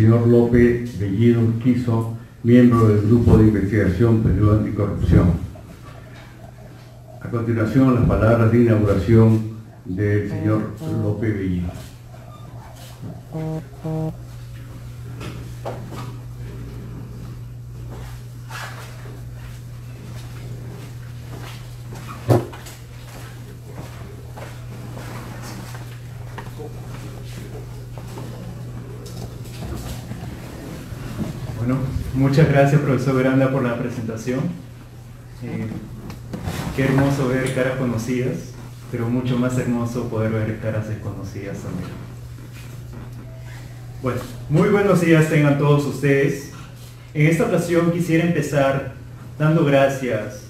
señor López Bellido Urquizo, miembro del Grupo de Investigación Perú Anticorrupción. A continuación, las palabras de inauguración del señor López Bellido. Bueno, muchas gracias, profesor Granda, por la presentación. Qué hermoso ver caras conocidas, pero mucho más hermoso poder ver caras desconocidas también. Bueno, muy buenos días tengan todos ustedes. En esta ocasión quisiera empezar dando gracias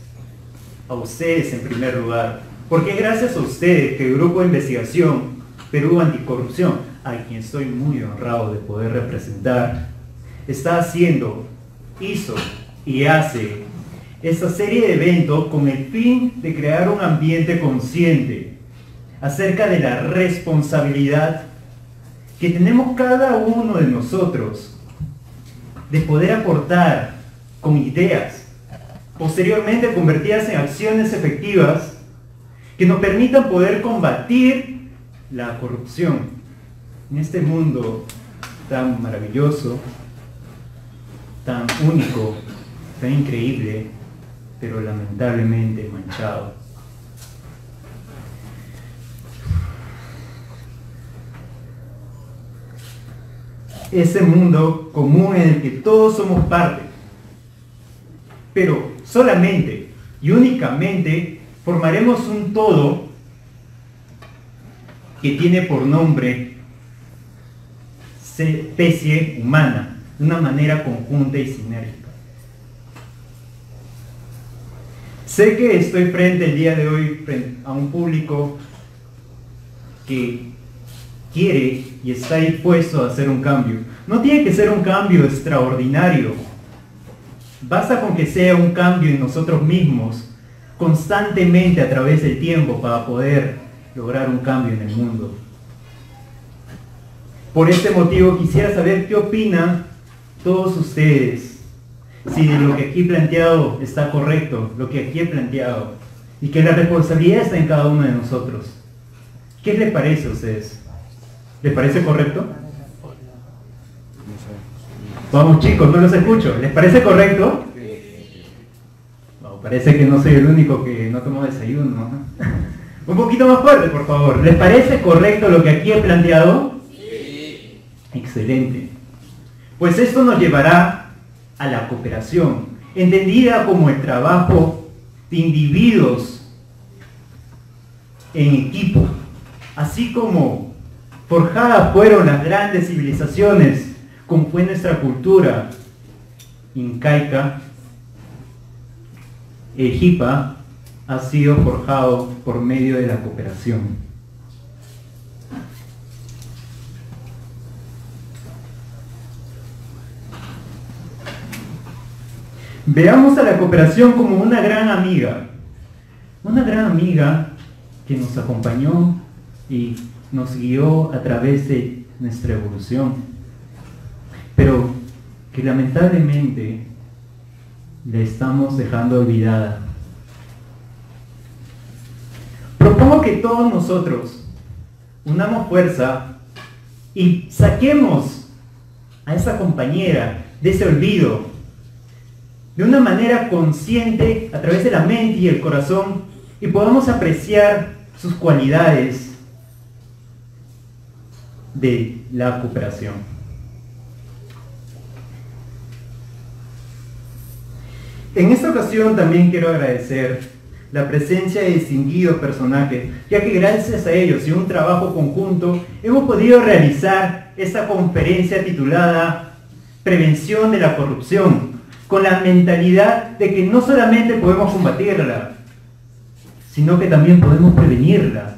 a ustedes en primer lugar, porque es gracias a ustedes que el Grupo de Investigación Perú Anticorrupción, a quien estoy muy honrado de poder representar, hizo y hace esta serie de eventos con el fin de crear un ambiente consciente acerca de la responsabilidad que tenemos cada uno de nosotros de poder aportar con ideas, posteriormente convertidas en acciones efectivas que nos permitan poder combatir la corrupción en este mundo tan maravilloso, tan único, tan increíble, pero lamentablemente manchado. Ese mundo común en el que todos somos parte, pero solamente y únicamente formaremos un todo que tiene por nombre especie humana, de una manera conjunta y sinérgica. Sé que estoy frente el día de hoy a un público que quiere y está dispuesto a hacer un cambio. No tiene que ser un cambio extraordinario. Basta con que sea un cambio en nosotros mismos, constantemente a través del tiempo, para poder lograr un cambio en el mundo. Por este motivo quisiera saber qué opinan todos ustedes, si lo que aquí planteado está correcto, lo que aquí he planteado, y que la responsabilidad está en cada uno de nosotros. ¿Qué les parece a ustedes? ¿Les parece correcto? Vamos chicos, no los escucho. ¿Les parece correcto? No, parece que no soy el único que no tomó desayuno, ¿no? Un poquito más fuerte, por favor. ¿Les parece correcto lo que aquí he planteado? Sí. Excelente. Pues esto nos llevará a la cooperación, entendida como el trabajo de individuos en equipo, así como forjadas fueron las grandes civilizaciones, como fue nuestra cultura incaica. Egipto ha sido forjado por medio de la cooperación. Veamos a la cooperación como una gran amiga que nos acompañó y nos guió a través de nuestra evolución, pero que lamentablemente la estamos dejando olvidada. Propongo que todos nosotros unamos fuerza y saquemos a esa compañera de ese olvido, de una manera consciente, a través de la mente y el corazón, y podamos apreciar sus cualidades de la cooperación. En esta ocasión también quiero agradecer la presencia de distinguidos personajes, ya que gracias a ellos y un trabajo conjunto hemos podido realizar esta conferencia titulada Prevención de la Corrupción, con la mentalidad de que no solamente podemos combatirla, sino que también podemos prevenirla,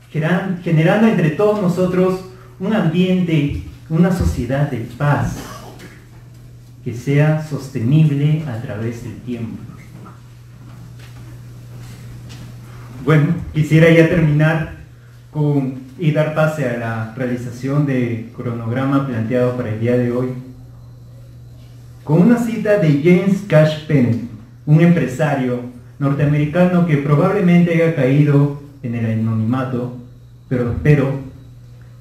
generando entre todos nosotros un ambiente, una sociedad de paz, que sea sostenible a través del tiempo. Bueno, quisiera ya terminar y dar pase a la realización del cronograma planteado para el día de hoy, con una cita de James Cash Pennant, un empresario norteamericano que probablemente haya caído en el anonimato, pero espero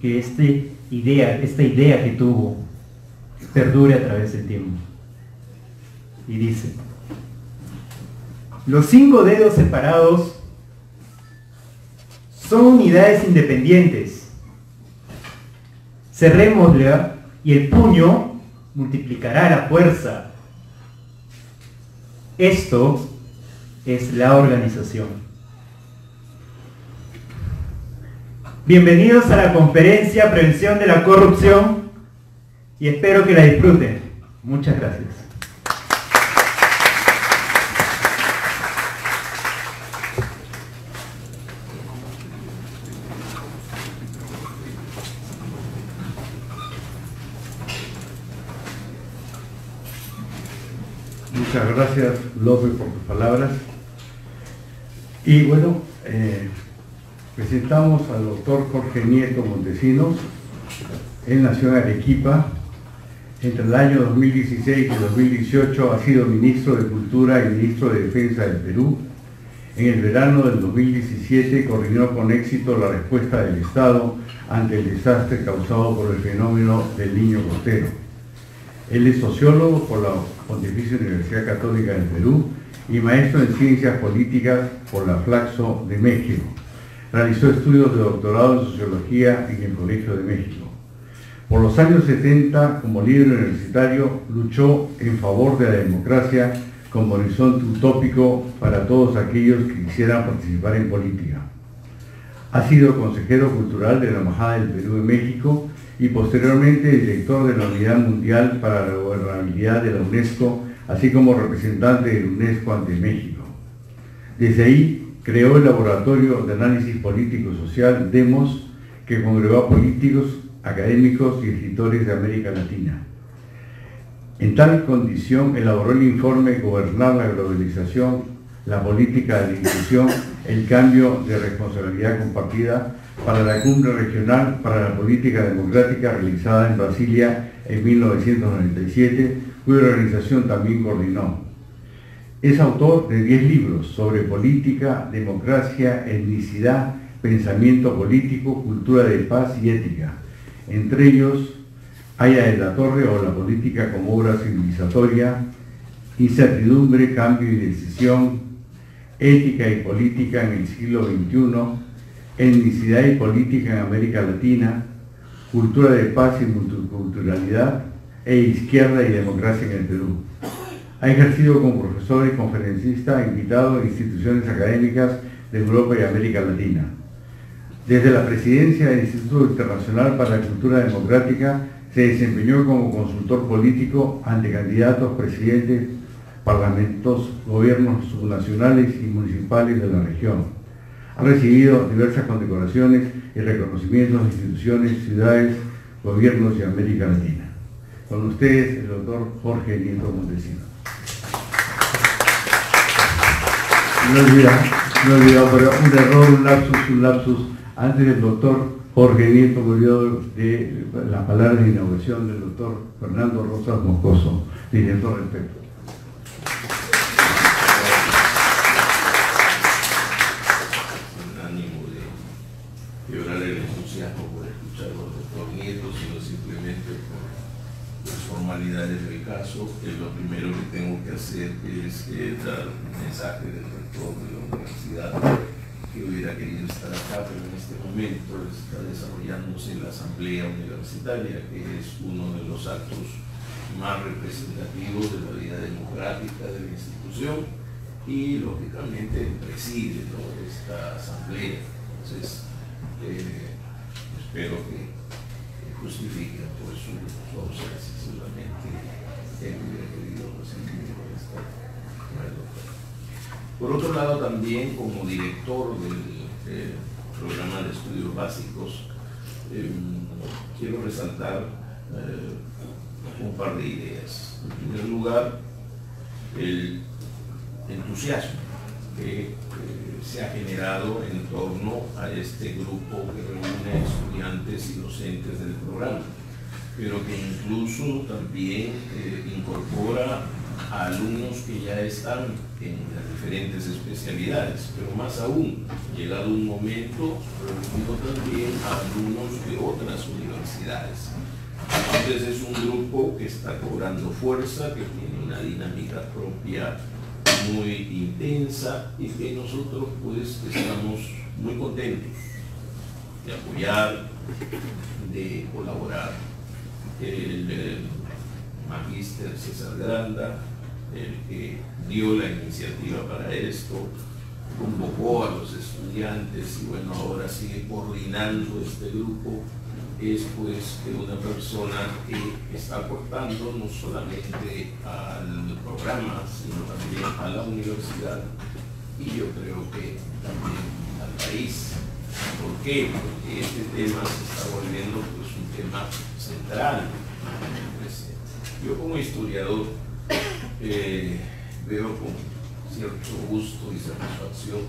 que esta idea que tuvo perdure a través del tiempo. Y dice: los 5 dedos separados son unidades independientes. Cerrémosla y el puño multiplicará la fuerza. Esto es la organización. Bienvenidos a la conferencia Prevención de la Corrupción y espero que la disfruten. Muchas gracias. Muchas gracias, López, por tus palabras. Y bueno, presentamos al doctor Jorge Nieto Montesinos. Él nació en Arequipa. Entre el año 2016 y 2018 ha sido ministro de Cultura y ministro de Defensa del Perú. En el verano del 2017 coordinó con éxito la respuesta del Estado ante el desastre causado por el fenómeno del Niño Costero. Él es sociólogo por la Pontificia Universidad Católica del Perú y maestro en Ciencias Políticas por la Flaxo de México. Realizó estudios de doctorado en Sociología en el Colegio de México. Por los años 70, como líder universitario, luchó en favor de la democracia como horizonte utópico para todos aquellos que quisieran participar en política. Ha sido consejero cultural de la Embajada del Perú en México y posteriormente director de la Unidad Mundial para la Gobernabilidad de la UNESCO, así como representante de la UNESCO ante México. Desde ahí creó el Laboratorio de Análisis Político y Social, DEMOS, que congregó a políticos, académicos y escritores de América Latina. En tal condición elaboró el informe Gobernar la globalización, la política de la inclusión, el cambio de responsabilidad compartida para la Cumbre Regional para la Política Democrática realizada en Brasilia en 1997, cuya organización también coordinó. Es autor de 10 libros sobre política, democracia, etnicidad, pensamiento político, cultura de paz y ética. Entre ellos, Haya de la Torre o la política como obra civilizatoria, Incertidumbre, cambio y decisión, Ética y política en el siglo XXI, Etnicidad y política en América Latina, Cultura de paz y multiculturalidad, e Izquierda y democracia en el Perú. Ha ejercido como profesor y conferencista invitado en instituciones académicas de Europa y América Latina. Desde la presidencia del Instituto Internacional para la Cultura Democrática se desempeñó como consultor político ante candidatos, presidentes, parlamentos, gobiernos subnacionales y municipales de la región. Ha recibido diversas condecoraciones y reconocimientos de instituciones, ciudades, gobiernos de América Latina. Con ustedes, el doctor Jorge Nieto Montesinos. No he olvidado, pero un error, un lapsus. Antes del doctor Jorge Nieto me olvidó de las palabras de inauguración del doctor Fernando Rosas Moscoso, director del PEP. Del caso, lo primero que tengo que hacer es dar un mensaje del rector de la universidad que hubiera querido estar acá, pero en este momento está desarrollándose la asamblea universitaria, que es uno de los actos más representativos de la vida democrática de la institución y lógicamente preside toda esta asamblea. Entonces espero que justifique pues su ausencia. Seguramente él hubiera querido recibir esta. Por otro lado, también como director del programa de estudios básicos, quiero resaltar un par de ideas. En primer lugar, el entusiasmo que se ha generado en torno a este grupo que reúne estudiantes y docentes del programa, pero que incluso también incorpora a alumnos que ya están en las diferentes especialidades, pero más aún, llegado un momento, reunido también a alumnos de otras universidades. Entonces es un grupo que está cobrando fuerza, que tiene una dinámica propia muy intensa y que nosotros pues estamos muy contentos de apoyar, de colaborar. El magíster César Granda, el que dio la iniciativa para esto, convocó a los estudiantes y bueno, ahora sigue coordinando este grupo, es pues una persona que está aportando no solamente al programa, sino también a la universidad y yo creo que también al país. ¿Por qué? Porque este tema se está volviendo pues un tema central. Yo como historiador veo con cierto gusto y satisfacción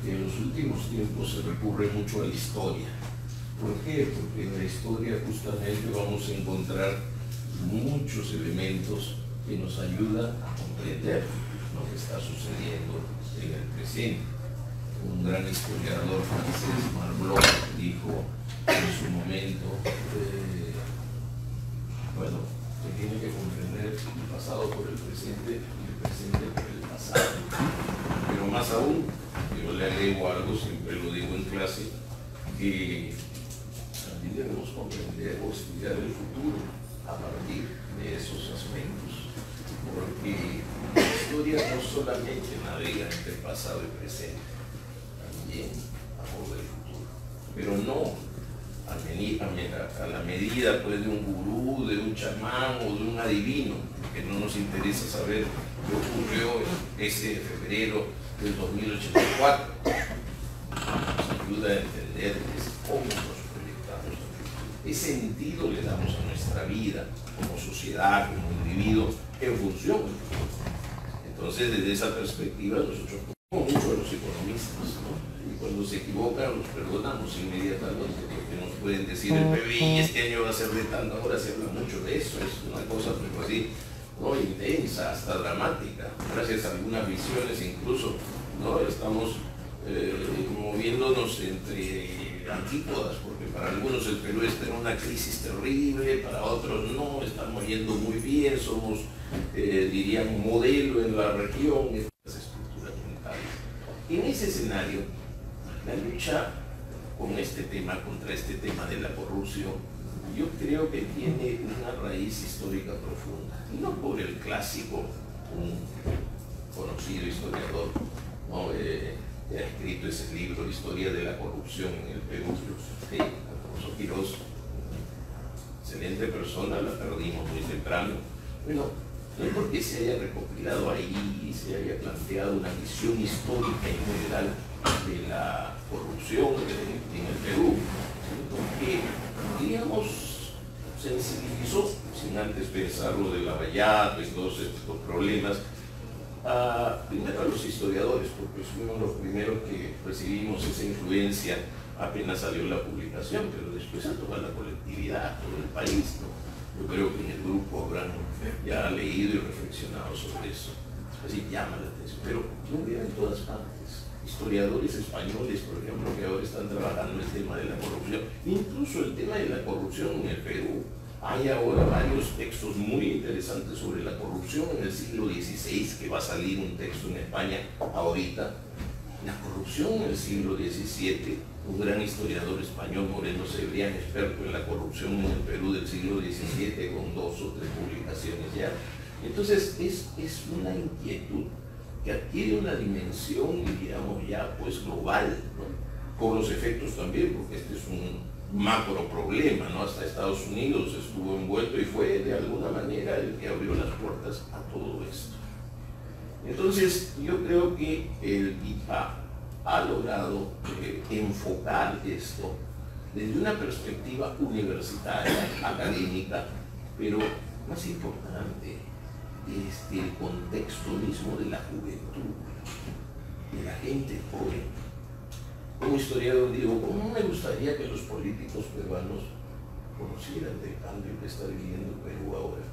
que en los últimos tiempos se recurre mucho a la historia. ¿Por qué? Porque en la historia justamente vamos a encontrar muchos elementos que nos ayudan a comprender lo que está sucediendo en el presente. Un gran historiador francés, Marblot, dijo en su momento, bueno, se tiene que comprender el pasado por el presente y el presente por el pasado. Pero más aún, yo le agrego algo, siempre lo digo en clase, que también debemos comprender o estudiar el futuro a partir de esos aspectos. Porque la historia no solamente navega entre pasado y presente, también aborda el futuro. Pero no a la medida pues, de un gurú, de un chamán o de un adivino, que no nos interesa saber qué ocurrió ese febrero del 2084. Nos ayuda a entender cómo nos proyectamos, qué sentido le damos a nuestra vida como sociedad, como individuo, en función. Entonces, desde esa perspectiva, nosotros ponemos mucho a los economistas, ¿no? Y cuando se equivocan, los perdonamos inmediatamente, porque nos pueden decir el PBI este año va a ser de tanto, ahora se habla mucho de eso, es una cosa pues, así, ¿no? Intensa, hasta dramática, gracias a algunas visiones incluso, ¿no? Estamos moviéndonos entre antípodas, porque para algunos el Perú está en una crisis terrible, para otros no, estamos yendo muy bien, somos, diríamos, modelo en la región, estas estructuras mentales. En ese escenario, la lucha con este tema, contra este tema de la corrupción, yo creo que tiene una raíz histórica profunda, y no por el clásico, un conocido historiador, ¿no? Que ha escrito ese libro, Historia de la corrupción en el Perú, Alfonso Quirós, excelente persona, la perdimos muy temprano. Bueno, no es porque se haya recopilado ahí y se haya planteado una visión histórica en general de la corrupción en el Perú, sino porque, digamos, sensibilizó, sin antes pensar lo de Lavallato y todos estos problemas, primero a los historiadores, porque fuimos los primeros que recibimos esa influencia apenas salió la publicación, pero después a toda la colectividad, todo el país, ¿no? Yo creo que en el grupo habrán ya leído y reflexionado sobre eso. Así llama la atención, pero lo veo en todas partes. Historiadores españoles, por ejemplo, que ahora están trabajando el tema de la corrupción, incluso el tema de la corrupción en el Perú. Hay ahora varios textos muy interesantes sobre la corrupción en el siglo XVI, que va a salir un texto en España ahorita. La corrupción en el siglo XVII, un gran historiador español, Moreno Cebrián, experto en la corrupción en el Perú del siglo XVII, con 2 o 3 publicaciones ya. Entonces es una inquietud que adquiere una dimensión, digamos, ya pues global, ¿no? Con los efectos también, porque este es un macro problema, ¿no? Hasta Estados Unidos estuvo envuelto y fue de alguna manera el que abrió las puertas a todo esto. Entonces yo creo que el IPA ha logrado enfocar esto desde una perspectiva universitaria, académica, pero más importante, desde el contexto mismo de la juventud, de la gente joven. Como historiador digo, ¿cómo me gustaría que los políticos peruanos conocieran del cambio que está viviendo Perú ahora?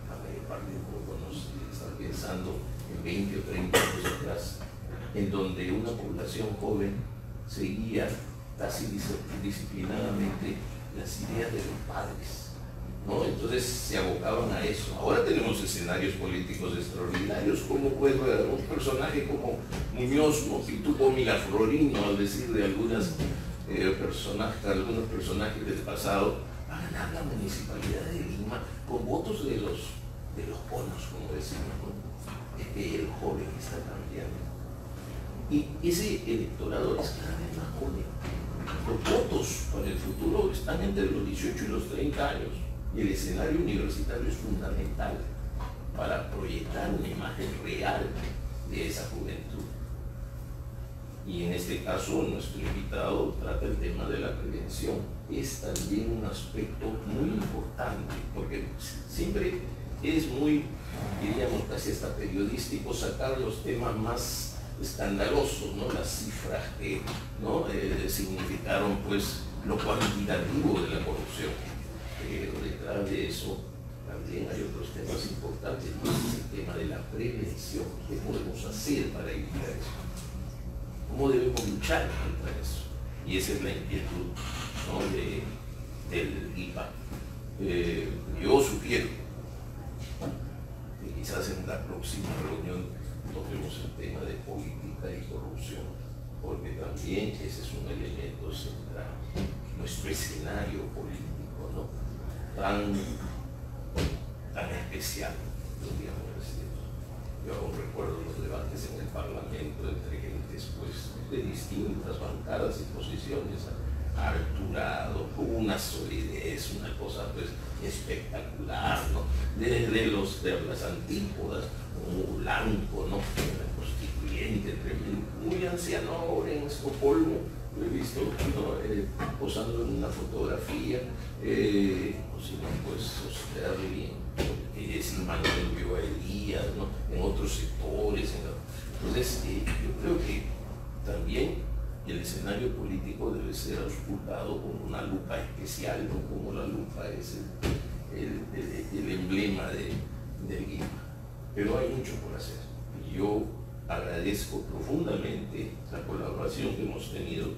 La mayor parte del mundo nos está pensando en 20 o 30 años atrás, en donde una población joven seguía casi disciplinadamente las ideas de los padres, ¿no? Entonces se abocaban a eso. Ahora tenemos escenarios políticos extraordinarios, como pues un personaje como Muñoz, ¿no? Pituco Miraflorino, al decir de algunos personajes del pasado, va a ganar la municipalidad de Lima con votos de los bonos, como decimos, ¿no? El joven está cambiando. Y ese electorado es cada vez más joven. Los votos para el futuro están entre los 18 y los 30 años. Y el escenario universitario es fundamental para proyectar una imagen real de esa juventud. Y en este caso nuestro invitado trata el tema de la prevención. Es también un aspecto muy importante, porque siempre es muy, diríamos casi hasta periodístico, sacar los temas más escandalosos, ¿no? Las cifras que, ¿no? Significaron pues lo cuantitativo de la corrupción. Pero detrás de eso también hay otros temas importantes, y es el tema de la prevención. ¿Qué podemos hacer para evitar eso? ¿Cómo debemos luchar contra eso? Y esa es la inquietud, ¿no? del IPA. Yo sugiero que quizás en la próxima reunión toquemos el tema de política y corrupción, porque también ese es un elemento central. Nuestro escenario político, ¿no? tan especial, podríamos decir. Yo aún recuerdo los debates en el Parlamento entre gentes pues, de distintas bancadas y posiciones, alturado, con una solidez, una cosa pues espectacular, ¿no? Desde las antípodas, un blanco, ¿no? Una constituyente tremendo, muy anciano ahora en Estocolmo, lo he visto, ¿no? Posando en una fotografía, o si no, pues Osterling, sin Manuel Vio a Elías, ¿no? En otros sectores. Entonces, yo creo que también el escenario político debe ser auscultado con una lupa especial, ¿no? Como la lupa es el emblema del Lima. Pero hay mucho por hacer. Y yo agradezco profundamente la colaboración que hemos tenido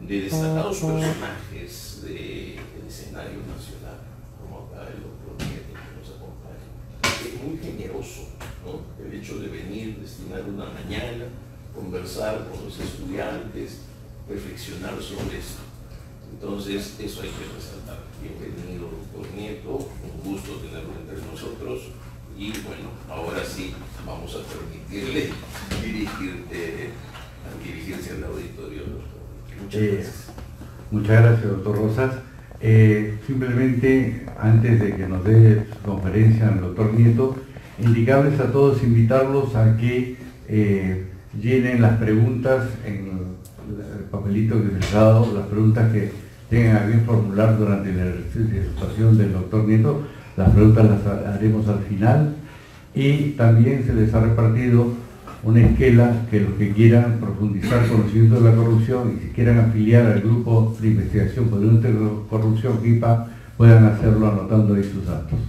de destacados personajes del escenario nacional, como acá el doctor Nieto que nos acompaña. Es muy generoso, ¿no? El hecho de venir, destinar una mañana, conversar con los estudiantes, reflexionar sobre esto. Entonces, eso hay que resaltar. Bienvenido, doctor Nieto, un gusto tenerlo entre nosotros. Y bueno, ahora sí vamos a permitirle dirigirse al auditorio. Muchas gracias. Muchas gracias, doctor Rosas. Simplemente, antes de que nos dé su conferencia el doctor Nieto, indicarles a todos, invitarlos a que llenen las preguntas en el papelito que les ha dado, las preguntas que tengan a bien formular durante la exposición del doctor Nieto. Las preguntas las haremos al final, y también se les ha repartido una esquela que los que quieran profundizar conocimiento de la corrupción y si quieran afiliar al grupo de investigación por corrupción IPA, puedan hacerlo anotando ahí sus datos.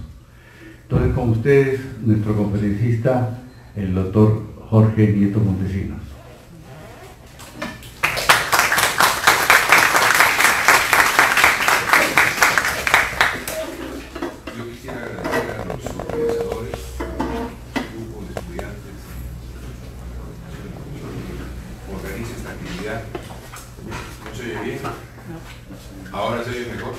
Entonces, con ustedes, nuestro conferencista, el doctor Jorge Nieto Montesinos. Ahora se oye mejor.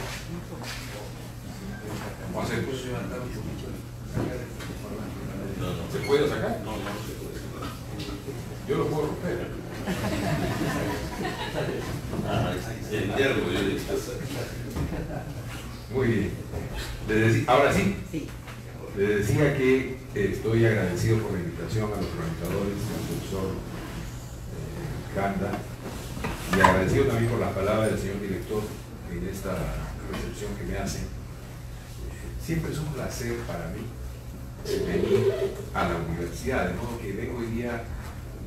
¿Se puede sacar? No, no se puede sacar. Yo lo puedo romper. El diálogo yo le sacar. Muy bien. Ahora sí. Les decía que estoy agradecido por la invitación a los organizadores, al profesor Ganda, y agradecido también por la palabra del señor director en esta recepción que me hace. Siempre es un placer para mí venir a la universidad, de modo que vengo hoy día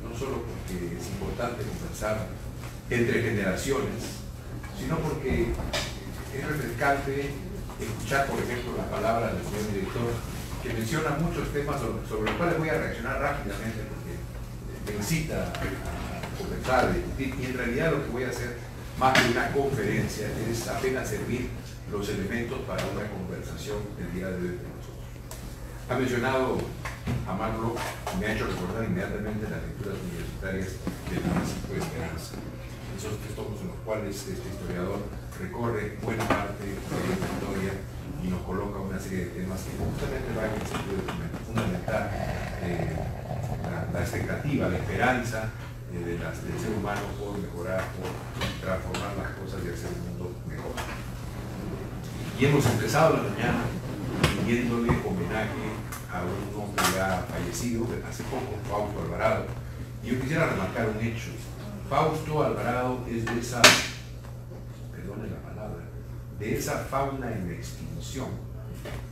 no solo porque porque es importante conversar entre generaciones, sino porque es refrescante escuchar, por ejemplo, la palabra del señor director, que menciona muchos temas sobre los cuales voy a reaccionar rápidamente porque me incita a conversar, a discutir, y en realidad lo que voy a hacer, más que una conferencia, es apenas servir los elementos para una conversación el día de hoy entre nosotros. Ha mencionado a Marlo, me ha hecho recordar inmediatamente las lecturas universitarias del Principio de Esperanza, esos textos en los cuales este historiador recorre buena parte de esta historia y nos coloca una serie de temas que justamente van en el sentido de fundamentar la expectativa, la esperanza del ser humano por mejorar, por transformar las cosas y hacer un mundo mejor. Y hemos empezado la mañana rindiéndole homenaje a un hombre ya fallecido hace poco, Fausto Alvarado. Y yo quisiera remarcar un hecho. Fausto Alvarado es de esa, perdone la palabra, de esa fauna en extinción,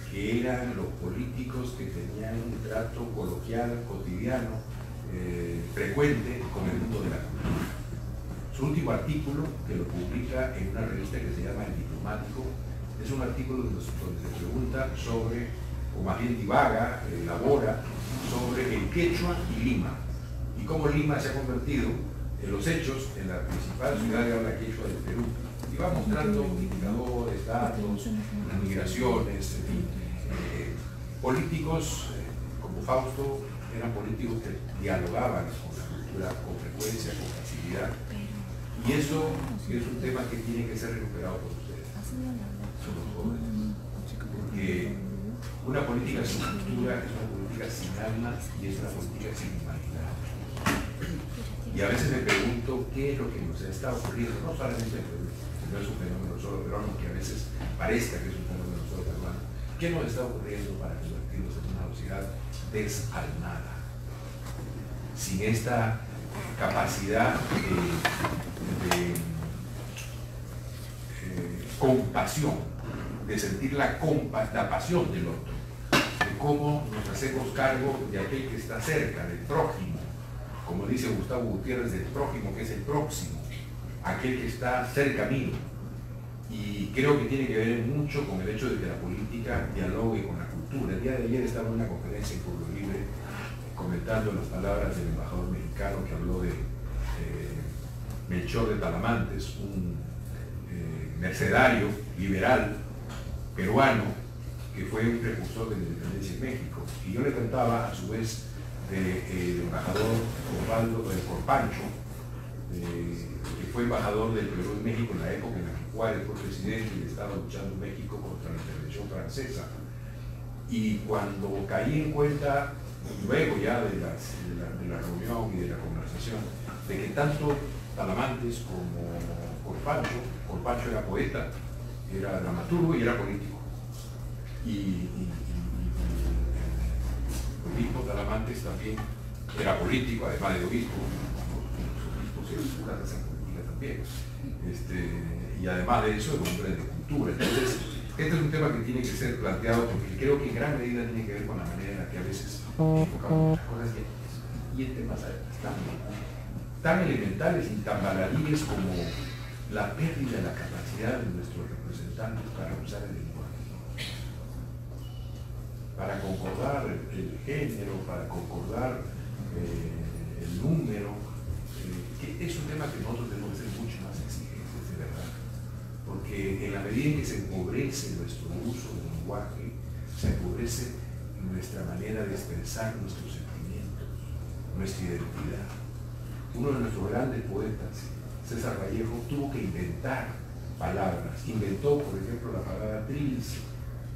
que eran los políticos que tenían un trato coloquial, cotidiano, frecuente con el mundo de la cultura. Su último artículo, que lo publica en una revista que se llama El Diplomático, es un artículo donde se pregunta sobre, o más bien divaga, elabora sobre el quechua y Lima, y cómo Lima se ha convertido en los hechos en la principal ciudad de habla quechua del Perú. Y va mostrando indicadores, datos, las migraciones, en fin. Políticos como Fausto eran políticos que dialogaban con la cultura con frecuencia, con facilidad. Y eso es un tema que tiene que ser recuperado por ustedes, son los jóvenes. Porque una política sin cultura es una política sin alma y es una política sin humanidad. Y a veces me pregunto qué es lo que nos está ocurriendo, no solamente en Perú, no es un fenómeno solo peruano, que a veces parezca que es un fenómeno solo peruano. ¿Qué nos está ocurriendo para convertirnos en una sociedad desalmada? Sin esta capacidad de compasión, de sentir la pasión del otro, de cómo nos hacemos cargo de aquel que está cerca, del prójimo, como dice Gustavo Gutiérrez, del prójimo, que es el próximo, aquel que está cerca mío. Y creo que tiene que ver mucho con el hecho de que la política dialogue con la cultura. El día de ayer estaba en una conferencia en Pueblo Libre comentando las palabras del embajador mexicano que habló de Melchor de Talamantes, un mercedario liberal peruano que fue un precursor de la independencia en México. Y yo le contaba a su vez del embajador Corpancho, que fue embajador del Perú en México en la época en la que Juárez fue presidente y estaba luchando en México contra la intervención francesa. Y cuando caí en cuenta, luego ya de la reunión y de la conversación, de que tanto Talamantes como Corpancho era poeta, era dramaturgo y era político. Y el mismo Talamantes también era político, además de obispo. Los obispos hacen política también. Y además de eso, es un hombre de cultura. Entonces, este es un tema que tiene que ser planteado porque creo que en gran medida tiene que ver con la manera en la que a veces enfocamos las cosas y en temas tan elementales y tan baladíes como la pérdida de la capacidad de nuestros representantes para usar el lenguaje, para concordar el género, para concordar el número, que es un tema que nosotros debemos ser mucho más exigentes, de verdad, porque en la medida en que se empobrece nuestro uso del lenguaje, se empobrece nuestra manera de expresar nuestros sentimientos, nuestra identidad. Uno de nuestros grandes poetas, César Vallejo, tuvo que inventar palabras. Inventó, por ejemplo, la palabra trilce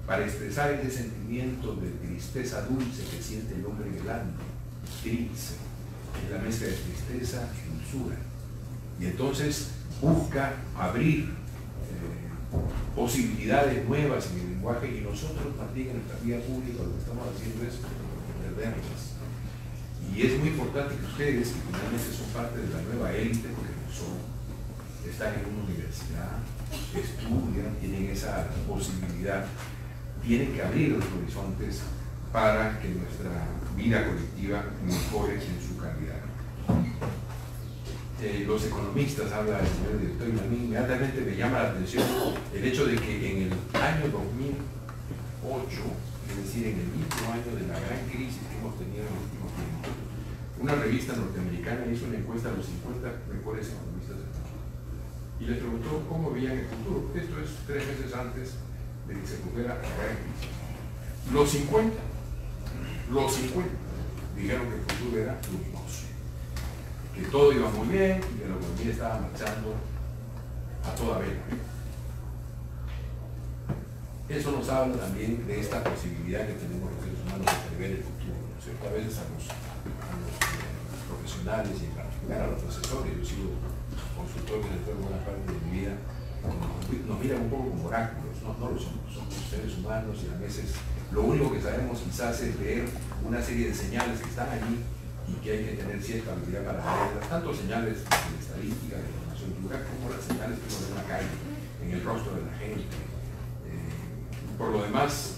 para expresar ese sentimiento de tristeza dulce que siente el hombre en el alma. Trilce, es la mezcla de tristeza y dulzura. Y entonces busca abrir posibilidades nuevas en el lenguaje, y nosotros también en nuestra vida pública lo que estamos haciendo es perderlas. Y es muy importante que ustedes, que finalmente son parte de la nueva élite, porque lo son, están en una universidad, estudian, tienen esa posibilidad, tienen que abrir los horizontes para que nuestra vida colectiva mejore en su calidad. los economistas, habla el señor director, y a mí inmediatamente me llama la atención el hecho de que en el año 2008, es decir, en el mismo año de la gran crisis que hemos tenido en el último tiempo, una revista norteamericana hizo una encuesta a los 50 mejores economistas del mundo y les preguntó cómo veían el futuro. Esto es 3 meses antes de que se produjera la gran crisis. Los 50 dijeron que el futuro era luminoso, que todo iba muy bien y que la economía estaba marchando a toda vela. Eso nos habla también de esta posibilidad que tenemos los seres humanos de prever el futuro, ¿no es cierto? A veces a los profesionales y en particular a los asesores, yo he sido consultor de toda buena parte de mi vida, nos miran un poco como oráculos, no lo somos seres humanos y a veces lo único que sabemos quizás es leer una serie de señales que están allí y que hay que tener cierta habilidad para leerlas, tanto señales de estadística, de información dura, como las señales que uno ve en la calle, en el rostro de la gente. Por lo demás,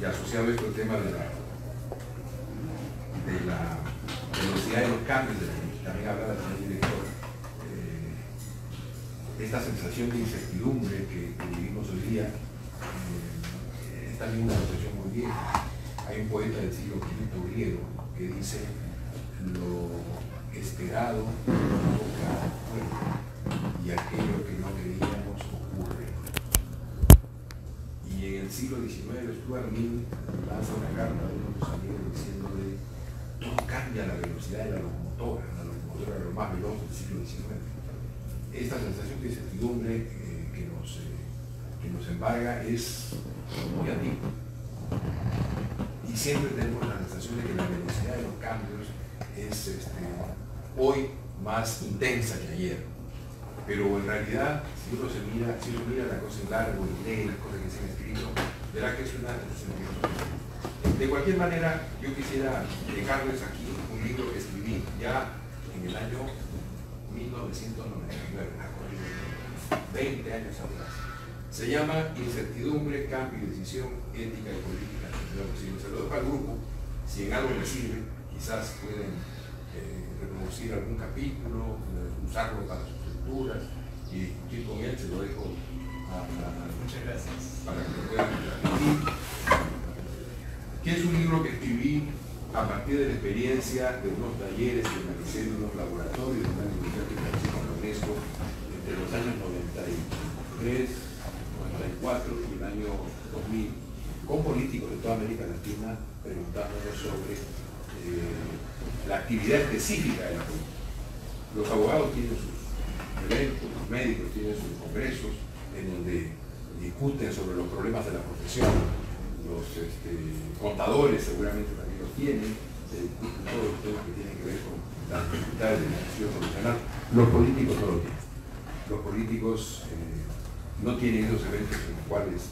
y asociado a esto el tema de la velocidad de los cambios, de la que también hablaba el señor director, esta sensación de incertidumbre que vivimos hoy día es también una sensación muy vieja. Hay un poeta del siglo V griego que dice: lo esperado nunca ocurre y aquello que no creíamos ocurre. Y en el siglo XIX Stuart Mill lanza una carta de unos amigos diciéndole: todo cambia a la velocidad de la locomotora era lo más veloz del siglo XIX. Esta sensación de incertidumbre que nos embarga es muy antigua. Y siempre tenemos la sensación de que la velocidad de los cambios es hoy más intensa que ayer. Pero en realidad, si uno mira la cosa en largo y lee las cosas que se han escrito, verá que es una sensación. De cualquier manera, yo quisiera dejarles aquí un libro que escribí ya en el año 1999, 20 años atrás. Se llama Incertidumbre, Cambio y Decisión, Ética y Política. Se lo dejo al grupo, si en algo les sirve, quizás pueden reproducir algún capítulo, usarlo para sus lecturas y discutir con él. Se lo dejo muchas gracias. Para que lo puedan transmitir. Que es un libro que escribí a partir de la experiencia de unos talleres que realicé en unos laboratorios de una universidad que realicé con la UNESCO entre los años 93, 94 y el año 2000, con políticos de toda América Latina preguntándonos sobre la actividad específica de la política. Los abogados tienen sus eventos, los médicos tienen sus congresos en donde discuten sobre los problemas de la profesión, los contadores seguramente también los tienen, se discuten todos los temas que tienen que ver con las dificultades de la gestión profesional. Los políticos no lo tienen. Los políticos no tienen esos eventos en los cuales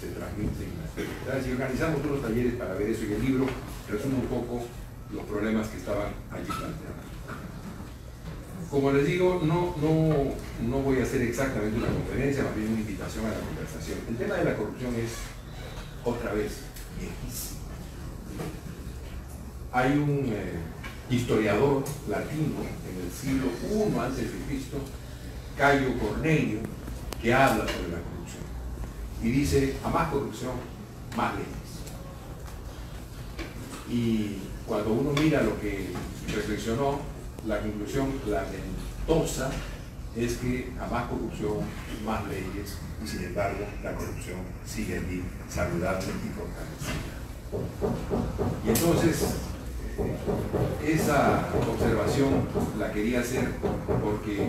se transmiten las actividades, y organizamos unos talleres para ver eso, y el libro resume un poco los problemas que estaban allí planteados. Como les digo, no voy a hacer exactamente una conferencia, más bien una invitación a la conversación. El tema de la corrupción es, otra vez, viejísimo. Hay un historiador latino en el siglo I a.C., Cayo Cornelio, que habla sobre la corrupción y dice: a más corrupción, más leyes. Y cuando uno mira lo que reflexionó, la conclusión lamentosa es que a más corrupción, más leyes, y sin embargo la corrupción sigue allí, saludable y fortalecida. Y entonces esa observación la quería hacer porque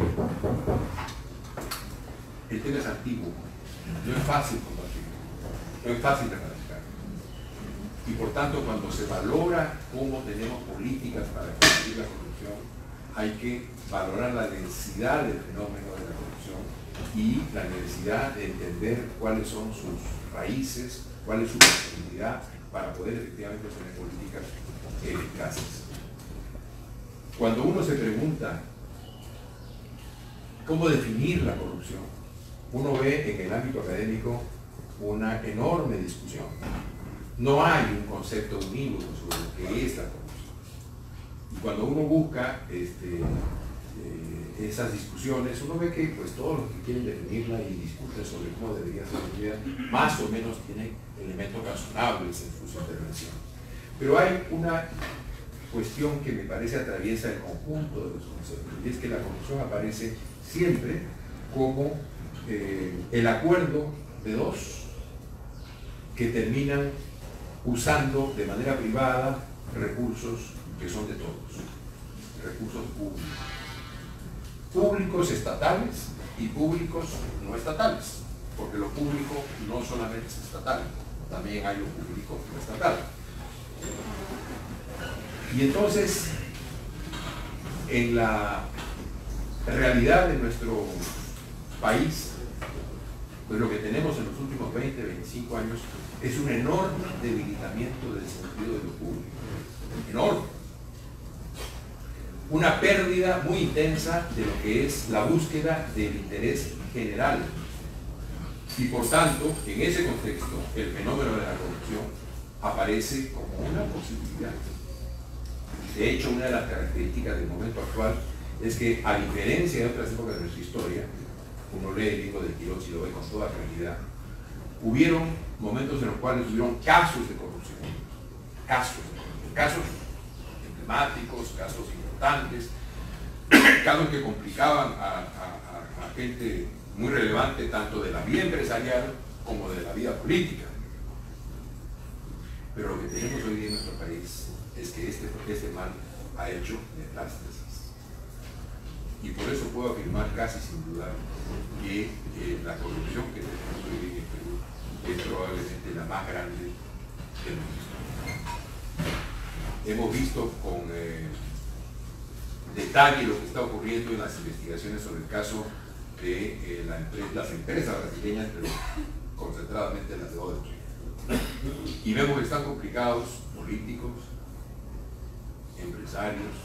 el tema es antiguo, no es fácil combatirlo, no es fácil erradicarlo. Y por tanto, cuando se valora cómo tenemos políticas para combatir la corrupción, hay que valorar la densidad del fenómeno de la corrupción y la necesidad de entender cuáles son sus raíces, cuál es su posibilidad para poder efectivamente tener políticas eficaces. Cuando uno se pregunta cómo definir la corrupción, uno ve en el ámbito académico una enorme discusión. No hay un concepto unívoco sobre lo que es la corrupción. cuando uno busca esas discusiones, uno ve que pues todos los que quieren definirla y discuten sobre cómo debería ser la sociedad, más o menos tienen elementos razonables en sus intervenciones. Pero hay una cuestión que me parece atraviesa el conjunto de los conceptos, y es que la corrupción aparece siempre como el acuerdo de dos que terminan usando de manera privada recursos que son de todos, recursos públicos estatales y públicos no estatales, porque lo público no solamente es estatal, también hay lo público no estatal. Y entonces, en la realidad de nuestro país, pues lo que tenemos en los últimos 20, 25 años es un enorme debilitamiento del sentido de lo público, enorme. Una pérdida muy intensa de lo que es la búsqueda del interés general. Y por tanto, en ese contexto, el fenómeno de la corrupción aparece como una posibilidad. De hecho, una de las características del momento actual es que, a diferencia de otras épocas de nuestra historia, uno lee el libro de Quiroz y lo ve con toda claridad, hubieron momentos en los cuales hubieron casos de corrupción, casos emblemáticos, casos importantes, casos que complicaban a gente muy relevante tanto de la vida empresarial como de la vida política. Pero lo que tenemos hoy día en nuestro país es que este mal ha hecho metástasis. Y por eso puedo afirmar casi sin dudar que la corrupción que tenemos hoy día en Perú es probablemente la más grande del mundo. Hemos visto con detalle lo que está ocurriendo en las investigaciones sobre el caso de las empresas brasileñas, pero concentradamente las de Odebrecht. Y vemos que están complicados políticos, empresarios,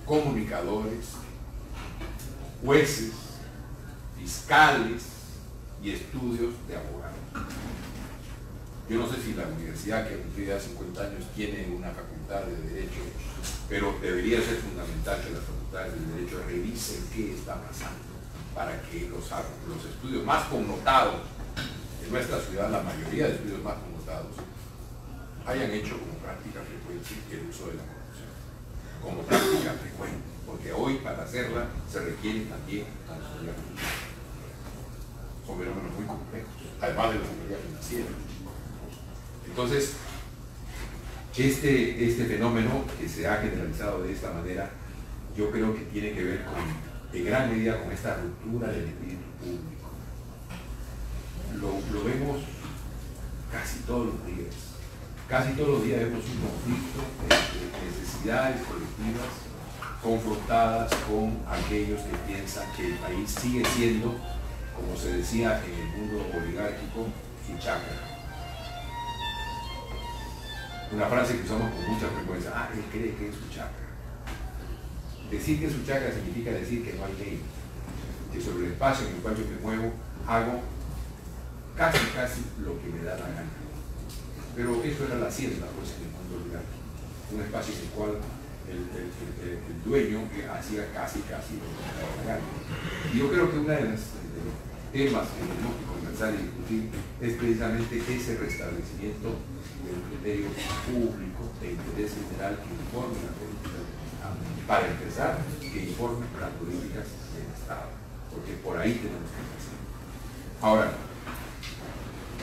comunicadores, jueces, fiscales y estudios de abogados. Yo no sé si la universidad que cumplía 50 años tiene una facultad de Derecho, pero debería ser fundamental que las facultades de Derecho revisen qué está pasando para que los estudios más connotados en nuestra ciudad, la mayoría de estudios más connotados, hayan hecho como práctica frecuente el uso de la corrupción. Como práctica frecuente, porque hoy para hacerla se requiere también son fenómenos muy complejos, además de la seguridad financiera. Entonces, este fenómeno que se ha generalizado de esta manera, yo creo que tiene que ver en gran medida con esta ruptura del espíritu público. Lo vemos casi todos los días. Casi todos los días vemos un conflicto de necesidades colectivas confrontadas con aquellos que piensan que el país sigue siendo, como se decía en el mundo oligárquico, su chacra. Una frase que usamos con mucha frecuencia: él cree que es su chacra. Decir que es su chacra significa decir que no hay ley, que sobre el espacio en el cual yo me muevo hago casi lo que me da la gana. Pero eso era la hacienda, pues, en el mundo oligárquico, un espacio en el cual el dueño hacía casi lo que le daba la gana. Y yo creo que uno de los temas que tenemos que conversar y discutir es precisamente ese restablecimiento del criterio público de interés general que informe las políticas del Estado. Para empezar, que informe las políticas del Estado, porque por ahí tenemos que empezar. Ahora,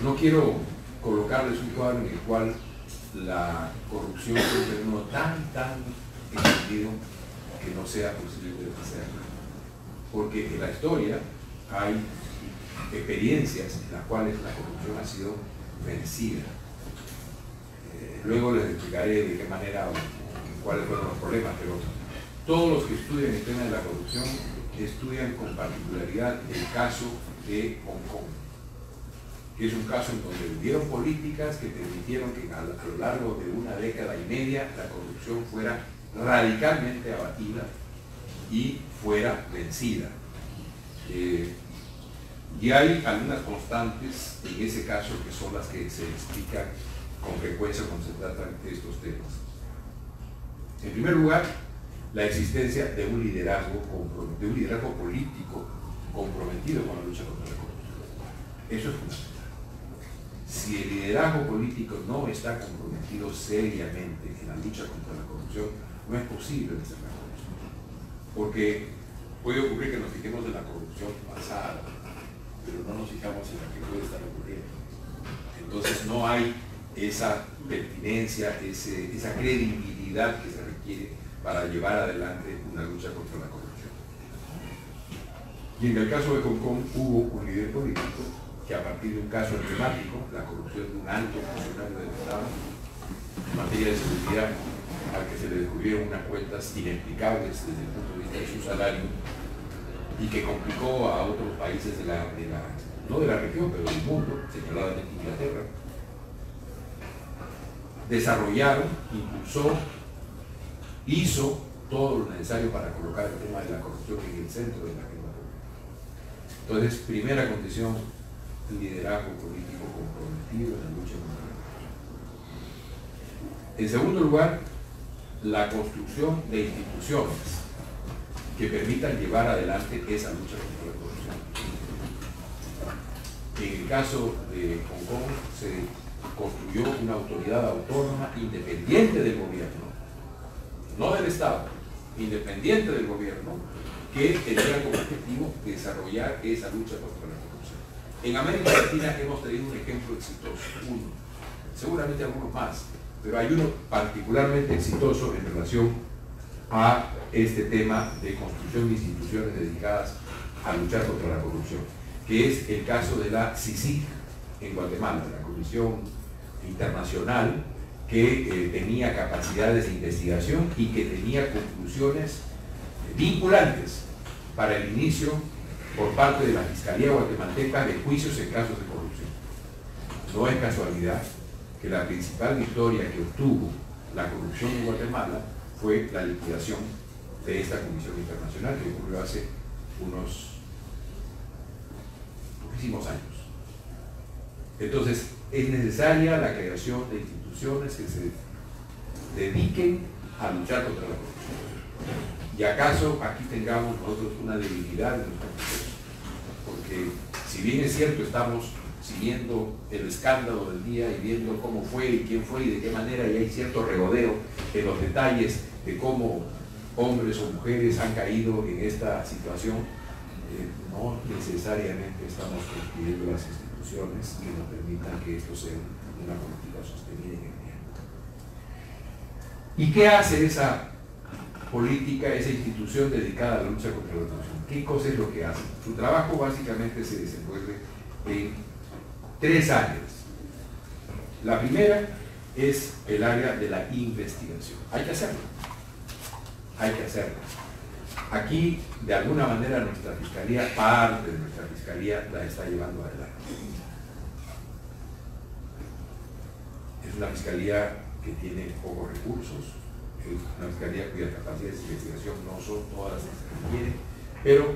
no quiero colocarles un cuadro en el cual la corrupción es un fenómeno tan extendido que no sea posible de hacerlo, porque en la historia hay experiencias en las cuales la corrupción ha sido vencida. Luego les explicaré de qué manera o cuáles fueron los problemas, pero todos los que estudian el tema de la corrupción estudian con particularidad el caso de Hong Kong, que es un caso en donde hubieron políticas que permitieron que a lo largo de una década y media la corrupción fuera radicalmente abatida y fuera vencida. Y hay algunas constantes en ese caso que son las que se explican con frecuencia cuando se tratan de estos temas. En primer lugar, la existencia de un liderazgo político comprometido con la lucha contra la corrupción. Eso es fundamental. Si el liderazgo político no está comprometido seriamente en la lucha contra la corrupción, no es posible vencer la corrupción. Porque puede ocurrir que nos fijemos en la corrupción pasada, pero no nos fijamos en la que puede estar ocurriendo. Entonces no hay esa pertinencia, esa credibilidad que se requiere para llevar adelante una lucha contra la corrupción. Y en el caso de Hong Kong hubo un líder político que a partir de un caso emblemático, la corrupción de un alto funcionario del Estado, en materia de seguridad, al que se le descubrieron unas cuentas inexplicables desde el punto de vista de su salario, y que complicó a otros países no de la región, pero del mundo, señaladamente Inglaterra, desarrollaron, impulsó, hizo todo lo necesario para colocar el tema de la corrupción en el centro de la agenda pública. Entonces, primera condición, liderazgo político comprometido en la lucha contra la corrupción. En segundo lugar, la construcción de instituciones que permitan llevar adelante esa lucha contra la corrupción. En el caso de Hong Kong se construyó una autoridad autónoma independiente del gobierno, no del Estado, independiente del gobierno, que tenía como objetivo desarrollar esa lucha contra la corrupción. En América Latina hemos tenido un ejemplo exitoso, uno, seguramente algunos más, pero hay uno particularmente exitoso en relación a este tema de construcción de instituciones dedicadas a luchar contra la corrupción, que es el caso de la CICIG en Guatemala, la Comisión Internacional que tenía capacidades de investigación y que tenía conclusiones vinculantes para el inicio por parte de la Fiscalía guatemalteca de juicios en casos de corrupción. No es casualidad que la principal victoria que obtuvo la corrupción en Guatemala fue la liquidación de esta comisión internacional que ocurrió hace unos poquísimos años. Entonces, es necesaria la creación de instituciones que se dediquen a luchar contra la corrupción. ¿Y acaso aquí tengamos nosotros una debilidad en nuestro proceso? Porque si bien es cierto, estamos siguiendo el escándalo del día y viendo cómo fue y quién fue y de qué manera, y hay cierto regodeo en los detalles de cómo hombres o mujeres han caído en esta situación, no necesariamente estamos construyendo las instituciones que nos permitan que esto sea una política sostenida en el tiempo. ¿Y qué hace esa política, esa institución dedicada a la lucha contra la corrupción? ¿Qué cosa es lo que hace? Su trabajo básicamente se desenvuelve en 3 áreas. La primera es el área de la investigación. Hay que hacerlo. Hay que hacerlo. Aquí, de alguna manera, nuestra fiscalía, parte de nuestra fiscalía, la está llevando adelante. Es una fiscalía que tiene pocos recursos, es una fiscalía cuyas capacidades de investigación no son todas las que se requieren, pero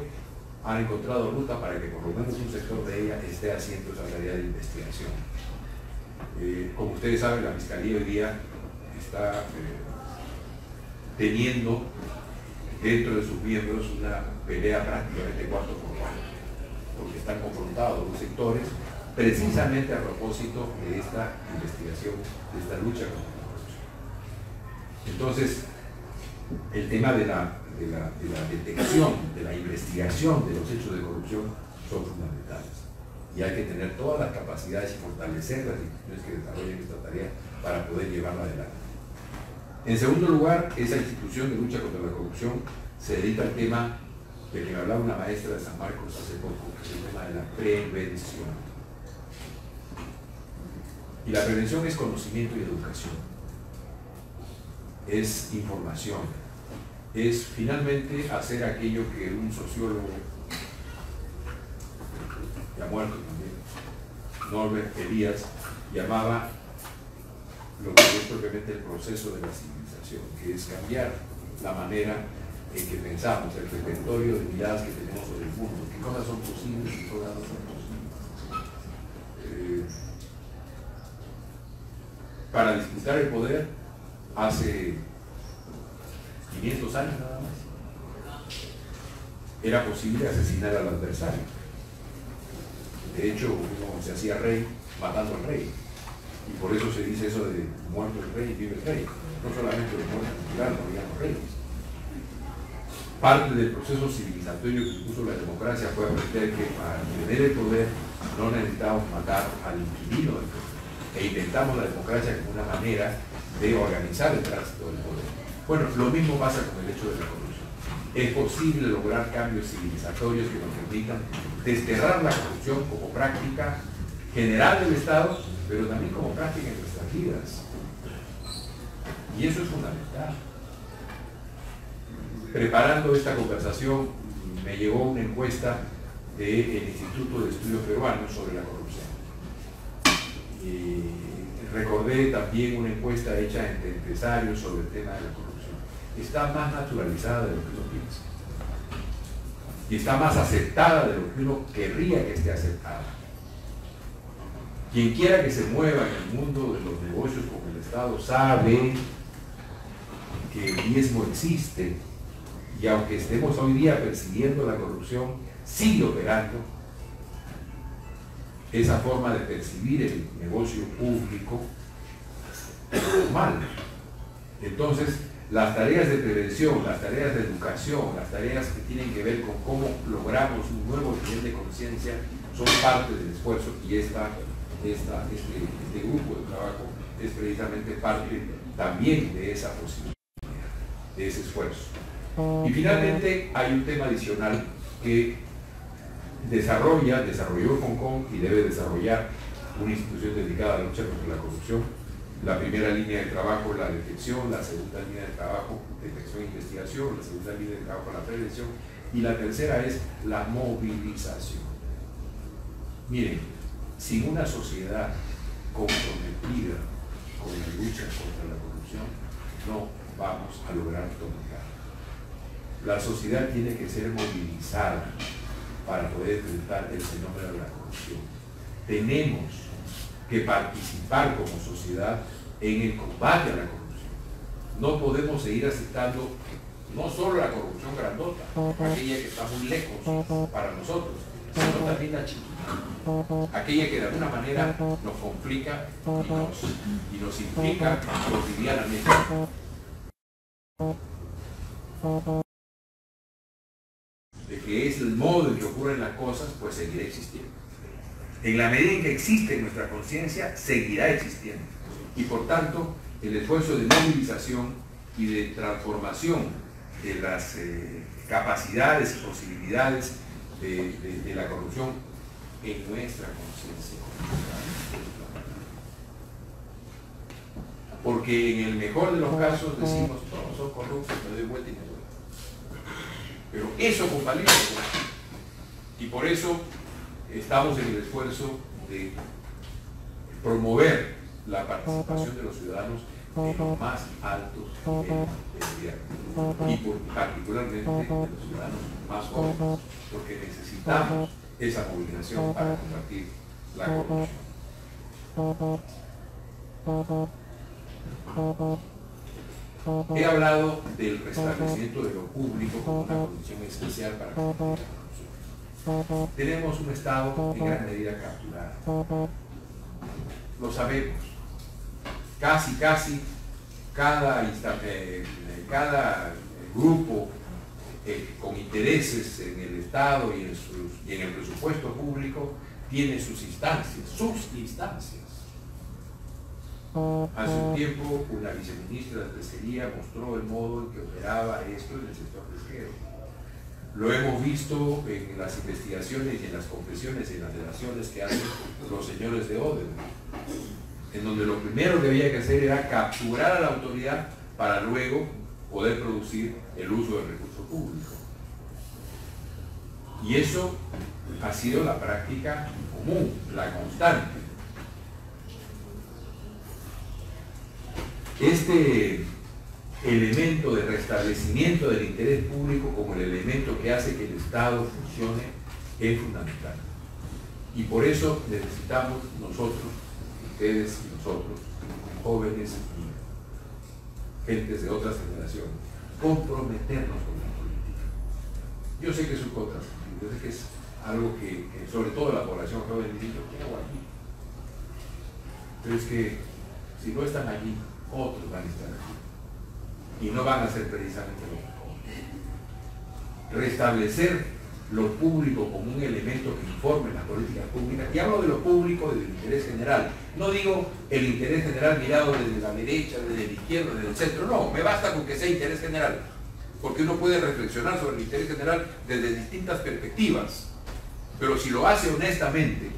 han encontrado ruta para que por lo menos un sector de ella esté haciendo esa tarea de investigación. Como ustedes saben, la fiscalía hoy día está teniendo dentro de sus miembros una pelea prácticamente 4 por 4, porque están confrontados los sectores precisamente a propósito de esta investigación, de esta lucha contra la corrupción. Entonces, el tema de la detección, de la investigación de los hechos de corrupción son fundamentales. Y hay que tener todas las capacidades y fortalecer las instituciones que desarrollen esta tarea para poder llevarla adelante. En segundo lugar, esa institución de lucha contra la corrupción se dedica al tema del que me hablaba una maestra de San Marcos hace poco, que es el tema de la prevención. Y la prevención es conocimiento y educación, es información, es finalmente hacer aquello que un sociólogo, ya muerto también, Norbert Elias, llamaba lo que es propiamente el proceso de la civilización, que es cambiar la manera en que pensamos, el repertorio de miradas que tenemos sobre el mundo, qué cosas son posibles y qué cosas no son posibles. Para disputar el poder hace 500 años nada más, era posible asesinar al adversario. De hecho, uno se hacía rey matando al rey. Y por eso se dice eso de muerto el rey, vive el rey. No solamente los muertos culturales, no digamos reyes. Parte del proceso civilizatorio que impuso la democracia fue aprender que para tener el poder no necesitamos matar al inquilino del poder. E inventamos la democracia como una manera de organizar el tránsito del poder. Bueno, lo mismo pasa con el hecho de la corrupción. Es posible lograr cambios civilizatorios que nos permitan desterrar la corrupción como práctica general del Estado, pero también como práctica en nuestras vidas. Y eso es fundamental. Preparando esta conversación me llegó una encuesta del Instituto de Estudios Peruanos sobre la corrupción. Y recordé también una encuesta hecha entre empresarios sobre el tema de la corrupción. Está más naturalizada de lo que uno piensa. Y está más aceptada de lo que uno querría que esté aceptada. Quien quiera que se mueva en el mundo de los negocios con el Estado sabe que el diezmo existe, y aunque estemos hoy día persiguiendo la corrupción, sigue operando esa forma de percibir el negocio público mal. Entonces, las tareas de prevención, las tareas de educación, las tareas que tienen que ver con cómo logramos un nuevo nivel de conciencia son parte del esfuerzo, y este grupo de trabajo es precisamente parte también de esa posibilidad, de ese esfuerzo. Y finalmente hay un tema adicional que desarrolló Hong Kong y debe desarrollar una institución dedicada a la lucha contra la corrupción. La primera línea de trabajo es la detección, la segunda línea de trabajo, detección e investigación, la segunda línea de trabajo, la prevención, y la tercera es la movilización. Miren, sin una sociedad comprometida con la lucha contra la corrupción, no vamos a lograr dominar. La sociedad tiene que ser movilizada para poder enfrentar el fenómeno de la corrupción. Tenemos que participar como sociedad en el combate a la corrupción. No podemos seguir aceptando no solo la corrupción grandota, aquella que está muy lejos para nosotros, sino también la chiquita, aquella que de alguna manera nos complica y nos implica cotidianamente. De que es el modo en que ocurren las cosas, pues seguirá existiendo. En la medida en que existe nuestra conciencia, seguirá existiendo. Y por tanto, el esfuerzo de movilización y de transformación de las capacidades y posibilidades de la corrupción en nuestra conciencia. Porque en el mejor de los casos decimos, todos son corruptos, me doy vuelta y me voy. Pero eso compaliza. Y por eso estamos en el esfuerzo de promover la participación de los ciudadanos en los más altos niveles de gobierno, y particularmente de los ciudadanos más jóvenes, porque necesitamos esa movilización para combatir la corrupción. He hablado del restablecimiento de lo público como una condición especial para combatir la corrupción. Tenemos un Estado en gran medida capturado. Lo sabemos. Casi cada grupo con intereses en el Estado y en el presupuesto público tiene sus instancias. Hace un tiempo una viceministra de Pesquería mostró el modo en que operaba esto en el sector pesquero. Lo hemos visto en las investigaciones y en las confesiones y en las delaciones que hacen los señores de Odebrecht, en donde lo primero que había que hacer era capturar a la autoridad para luego poder producir el uso del recurso público. Y eso ha sido la práctica común, la constante. Este elemento de restablecimiento del interés público como el elemento que hace que el Estado funcione es fundamental. Y por eso necesitamos nosotros, ustedes y nosotros, jóvenes y gentes de otras generaciones, comprometernos con la política. Yo sé que es un contrasentido, yo sé que es algo que sobre todo la población joven dice, ¿qué hago aquí? Pero es que si no están allí, otros van a estar aquí. Y no van a ser precisamente los mejores. Restablecer lo público como un elemento que informe las políticas públicas, y hablo de lo público del interés general. No digo el interés general mirado desde la derecha, desde la izquierda, desde el centro, no, me basta con que sea interés general, porque uno puede reflexionar sobre el interés general desde distintas perspectivas, pero si lo hace honestamente,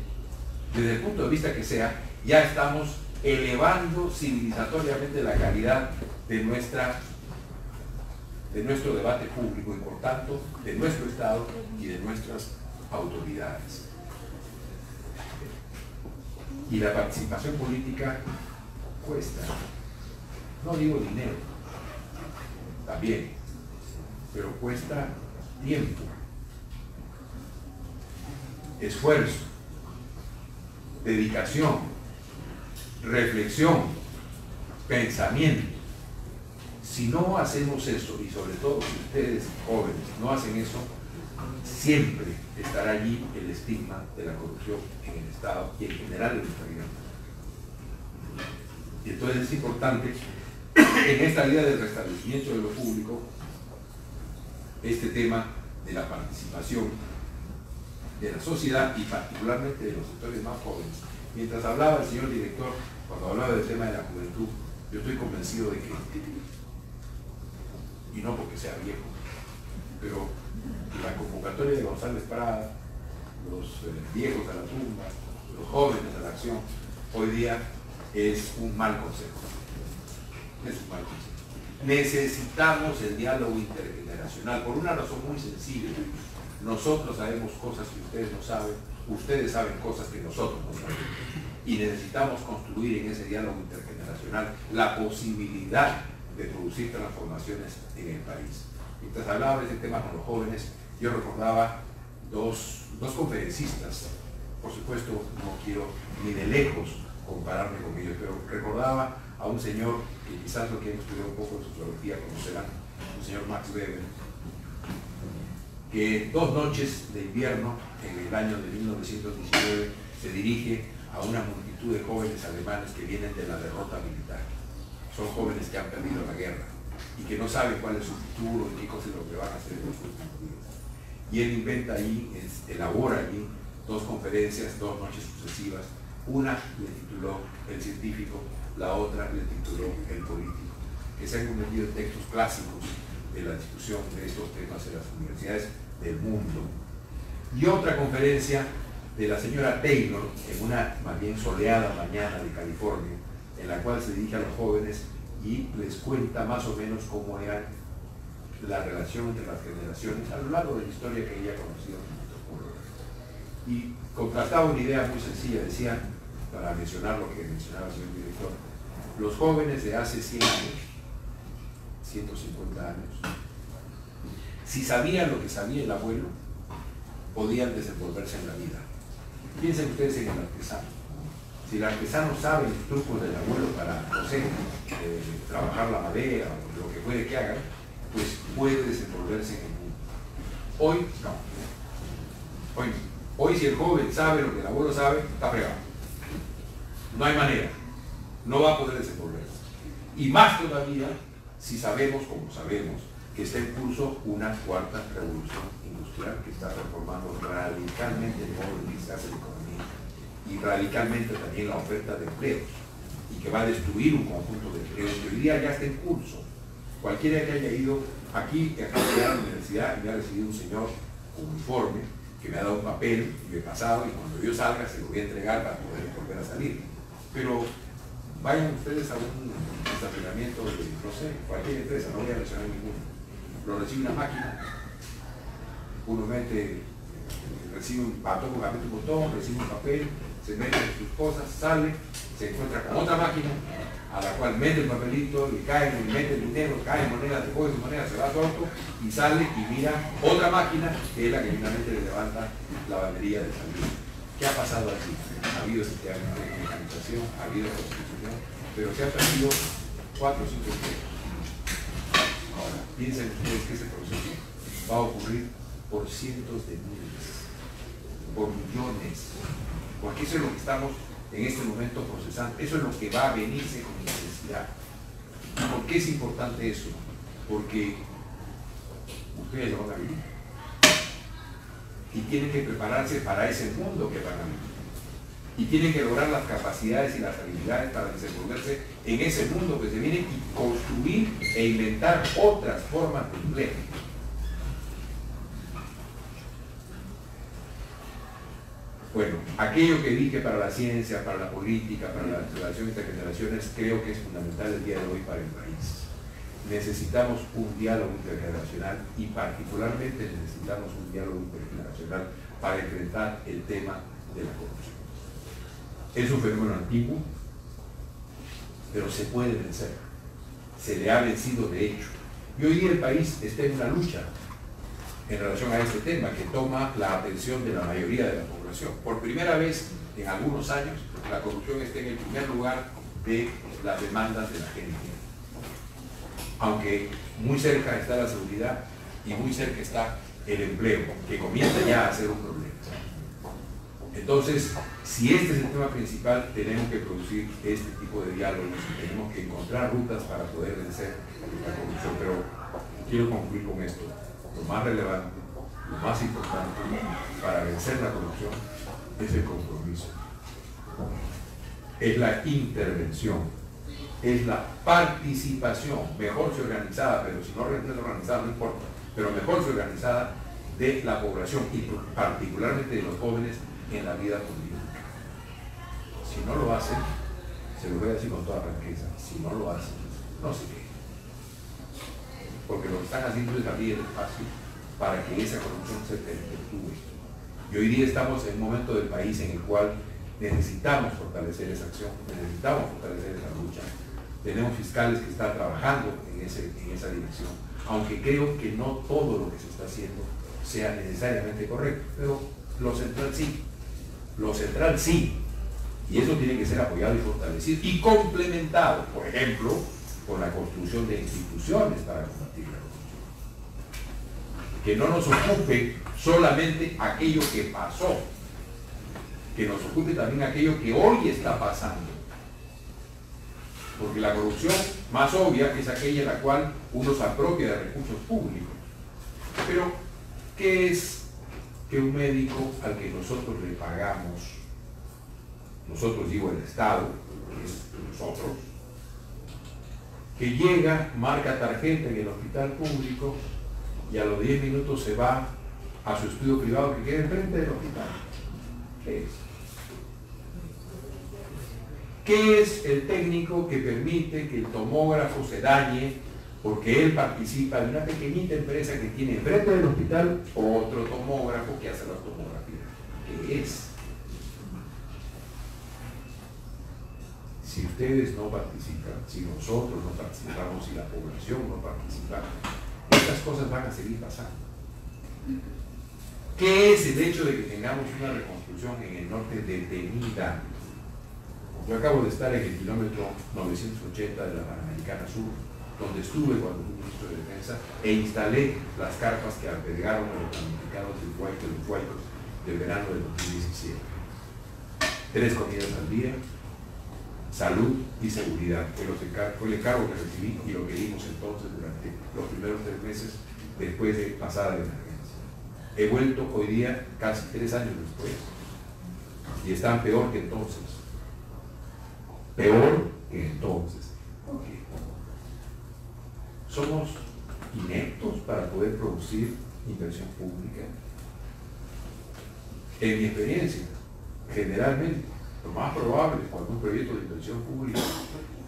desde el punto de vista que sea, ya estamos elevando civilizatoriamente la calidad de nuestro debate público y por tanto de nuestro Estado y de nuestras autoridades. Y la participación política cuesta, no digo dinero, también, pero cuesta tiempo, esfuerzo, dedicación, reflexión, pensamiento. Si no hacemos eso, y sobre todo si ustedes jóvenes no hacen eso, siempre estará allí el estigma de la corrupción en el Estado y en general en nuestra vida. Y entonces es importante en esta vida del restablecimiento de lo público, este tema de la participación de la sociedad y particularmente de los sectores más jóvenes. Mientras hablaba el señor director, cuando hablaba del tema de la juventud, yo estoy convencido de que, y no porque sea viejo, pero la convocatoria de González Prada, los viejos a la tumba, los jóvenes a la acción, hoy día es un mal consejo. Es un mal consejo. Necesitamos el diálogo intergeneracional por una razón muy sencilla. Nosotros sabemos cosas que ustedes no saben, ustedes saben cosas que nosotros no sabemos. Y necesitamos construir en ese diálogo intergeneracional la posibilidad de producir transformaciones en el país. Mientras hablaba de este tema con los jóvenes, yo recordaba dos conferencistas, por supuesto no quiero ni de lejos compararme con ellos, pero recordaba a un señor que quizás lo que han estudiado un poco de sociología conocerán, un señor Max Weber, que 2 noches de invierno en el año de 1919 se dirige a una multitud de jóvenes alemanes que vienen de la derrota militar. Son jóvenes que han perdido la guerra y que no saben cuál es su futuro y qué cosas es lo que van a hacer en los últimos días. Y él inventa allí, elabora allí 2 conferencias, 2 noches sucesivas. Una le tituló El científico, la otra le tituló El político, que se han convertido en textos clásicos de la discusión de estos temas en las universidades del mundo. Y otra conferencia de la señora Taylor en una más bien soleada mañana de California, en la cual se dirige a los jóvenes y les cuenta más o menos cómo era la relación entre las generaciones a lo largo de la historia que ella ha conocido. Y contrastaba una idea muy sencilla, decía, para mencionar lo que mencionaba el señor director, los jóvenes de hace 100 años, 150 años, si sabían lo que sabía el abuelo, podían desenvolverse en la vida. Piensen ustedes en el artesano. Si el artesano sabe los trucos del abuelo para, no sé, trabajar la madera o lo que puede que haga, pues puede desenvolverse en el mundo. Hoy no. Hoy si el joven sabe lo que el abuelo sabe, está fregado. No hay manera. No va a poder desenvolverse. Y más todavía si sabemos, como sabemos, que está en curso una 4ª revolución industrial que está reformando radicalmente el modo en que se hace la economía y radicalmente también la oferta de empleos y que va a destruir un conjunto de empleos que hoy día ya está en curso. Cualquiera que haya ido aquí a la universidad y me ha recibido un señor con uniforme que me ha dado un papel y me he pasado y cuando yo salga se lo voy a entregar para poder volver a salir. Pero vayan ustedes a un estacionamiento de, no sé, cualquier empresa, no voy a mencionar ninguno. Lo recibe una máquina, uno recibe un botón, recibe un papel, se mete en sus cosas, sale, se encuentra con otra máquina, a la cual mete el papelito, le cae, le mete el dinero, cae monedas, recoge sus monedas, se va a su auto y sale y mira otra máquina que es la que finalmente le levanta la banderilla de salida. ¿Qué ha pasado aquí? Ha habido mecanización, ha habido constitución, pero se ha perdido 4 o 5 años. Ahora, piensen ustedes que ese proceso va a ocurrir por cientos de miles, por millones, porque eso es lo que estamos en este momento procesando, eso es lo que va a venirse con necesidad. ¿Por qué es importante eso? Porque ustedes lo van a vivir y tienen que prepararse para ese mundo que van a vivir y tienen que lograr las capacidades y las habilidades para desenvolverse en ese mundo que se viene y construir e inventar otras formas de empleo. Bueno, aquello que dije para la ciencia, para la política, para la relación entre generaciones, creo que es fundamental el día de hoy para el país. Necesitamos un diálogo intergeneracional y particularmente necesitamos un diálogo intergeneracional para enfrentar el tema de la corrupción. Es un fenómeno antiguo, pero se puede vencer. Se le ha vencido de hecho. Y hoy día el país está en una lucha en relación a este tema que toma la atención de la mayoría de la población. Por primera vez en algunos años, la corrupción está en el primer lugar de las demandas de la gente. Aunque muy cerca está la seguridad y muy cerca está el empleo, que comienza ya a ser un problema. Entonces, si este es el tema principal, tenemos que producir este tipo de diálogos y tenemos que encontrar rutas para poder vencer la corrupción. Pero quiero concluir con esto. Lo más relevante, lo más importante para vencer la corrupción es el compromiso, es la intervención, es la participación, mejor si organizada, pero si no es organizada no importa, pero mejor si organizada de la población y particularmente de los jóvenes en la vida política. Si no lo hacen, se lo voy a decir con toda franqueza, si no lo hacen, no se queden. Porque lo que están haciendo es abrir el espacio para que esa corrupción se perpetúe. Y hoy día estamos en un momento del país en el cual necesitamos fortalecer esa acción, necesitamos fortalecer esa lucha. Tenemos fiscales que están trabajando en esa dirección, aunque creo que no todo lo que se está haciendo sea necesariamente correcto, pero lo central sí, y eso tiene que ser apoyado y fortalecido y complementado, por ejemplo, con la construcción de instituciones para combatir la corrupción. Que no nos ocupe solamente aquello que pasó, que nos ocupe también aquello que hoy está pasando. Porque la corrupción más obvia es aquella en la cual uno se apropia de recursos públicos. Pero, ¿qué es que un médico al que nosotros le pagamos, nosotros digo el Estado, que es nosotros, que llega, marca tarjeta en el hospital público y a los 10 minutos se va a su estudio privado que queda enfrente del hospital? ¿Qué es? ¿Qué es el técnico que permite que el tomógrafo se dañe porque él participa de una pequeñita empresa que tiene enfrente del hospital otro tomógrafo que hace las tomografías? ¿Qué es? Si ustedes no participan, si nosotros no participamos, si la población no participa, estas cosas van a seguir pasando. ¿Qué es el hecho de que tengamos una reconstrucción en el norte detenida? Yo acabo de estar en el kilómetro 980 de la Panamericana Sur, donde estuve cuando fui ministro de Defensa e instalé las carpas que albergaron a los damnificados del Huayco del verano del 2017. 3 comidas al día, salud y seguridad. Fue el encargo que recibí y lo que dimos entonces durante los primeros 3 meses después de pasada de emergencia. He vuelto hoy día casi 3 años después y están peor que entonces. Peor que entonces. ¿Por qué? Somos ineptos para poder producir inversión pública. En mi experiencia, generalmente, lo más probable cuando un proyecto de inversión pública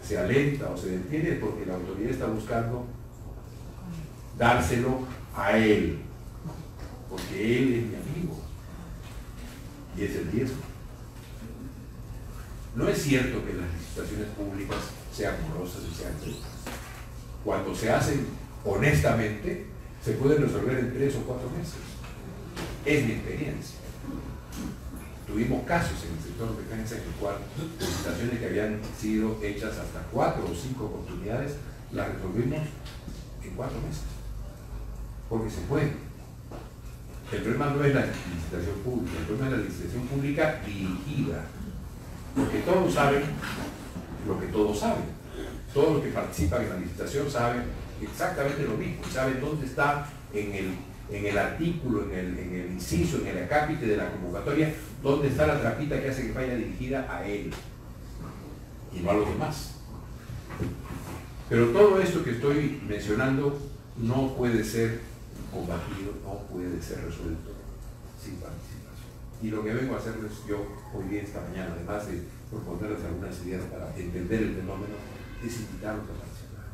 se alenta o se detiene es porque la autoridad está buscando dárselo a él, porque él es mi amigo y es el riesgo. No es cierto que las licitaciones públicas sean morosas y sean justas. Cuando se hacen honestamente, se pueden resolver en 3 o 4 meses. Es mi experiencia. Tuvimos casos en el sector de defensa en el cual licitaciones que habían sido hechas hasta 4 o 5 oportunidades, las resolvimos en 4 meses. porque se puede. El problema no es la licitación pública, el problema es la licitación pública dirigida, porque todos saben lo que todos saben. Todos los que participan en la licitación saben exactamente lo mismo, saben dónde está en el artículo, en el inciso, en el acápite de la convocatoria, dónde está la trapita que hace que vaya dirigida a él y no a los demás. Pero todo esto que estoy mencionando no puede ser combatido, no puede ser resuelto sin participación. Y lo que vengo a hacerles yo hoy día, esta mañana, además de proponerles algunas ideas para entender el fenómeno, es invitarlos a participar.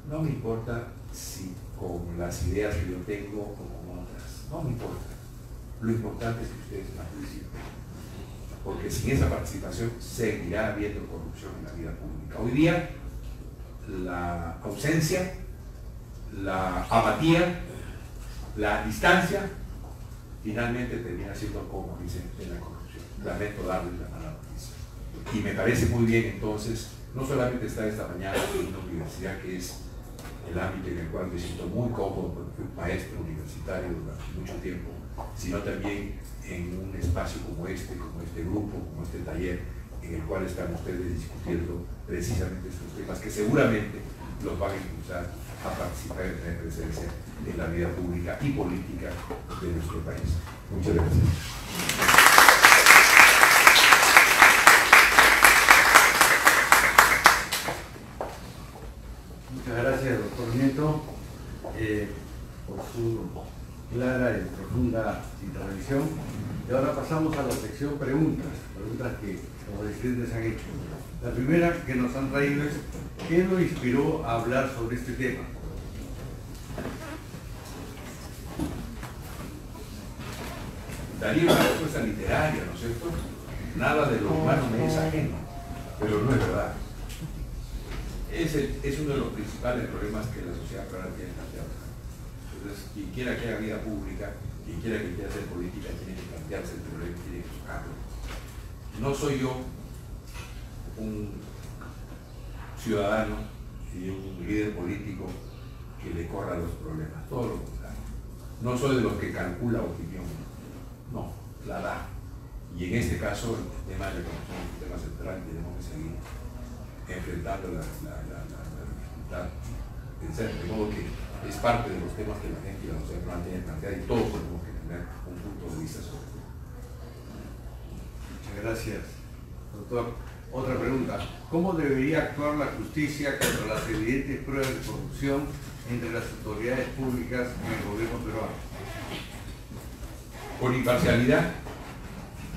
No me importa si con las ideas que yo tengo o con otras, no me importa. Lo importante es que ustedes participen, porque sin esa participación seguirá habiendo corrupción en la vida pública. Hoy día la ausencia, la apatía, la distancia, finalmente termina siendo cómplice de la corrupción. Lamento darles la mala noticia. Y me parece muy bien entonces, no solamente estar esta mañana en una universidad que es el ámbito en el cual me siento muy cómodo porque fui maestro universitario durante mucho tiempo, sino también en un espacio como este grupo, como este taller, en el cual están ustedes discutiendo precisamente estos temas que seguramente los van a impulsar a participar y tener presencia en la vida pública y política de nuestro país. Muchas gracias. Muchas gracias, doctor Nieto, por su clara y profunda intervención. Y ahora pasamos a la sección preguntas que los asistentes han hecho. La primera que nos han traído es: ¿qué lo inspiró a hablar sobre este tema? Daría una respuesta literaria, ¿no es cierto? Nada de lo humano me es ajeno, pero no es verdad. Es uno de los principales problemas que la sociedad peruana tiene planteado. Entonces, quien quiera que haga vida pública, quien quiera que quiera hacer política, tiene que plantearse el problema y tiene que tocarlo. No soy yo un ciudadano y un líder político que le corra los problemas, todo lo contrario. No soy de los que calcula opinión, no, la da. Y en este caso, el tema de la corrupción es un tema central y tenemos que seguir enfrentando la dificultad, de modo que es parte de los temas que la gente y la sociedad peruana tienen que plantear y todos tenemos que tener un punto de vista sobre ello. Muchas gracias, doctor. Otra pregunta: ¿cómo debería actuar la justicia contra las evidentes pruebas de corrupción entre las autoridades públicas en el gobierno peruano? Con imparcialidad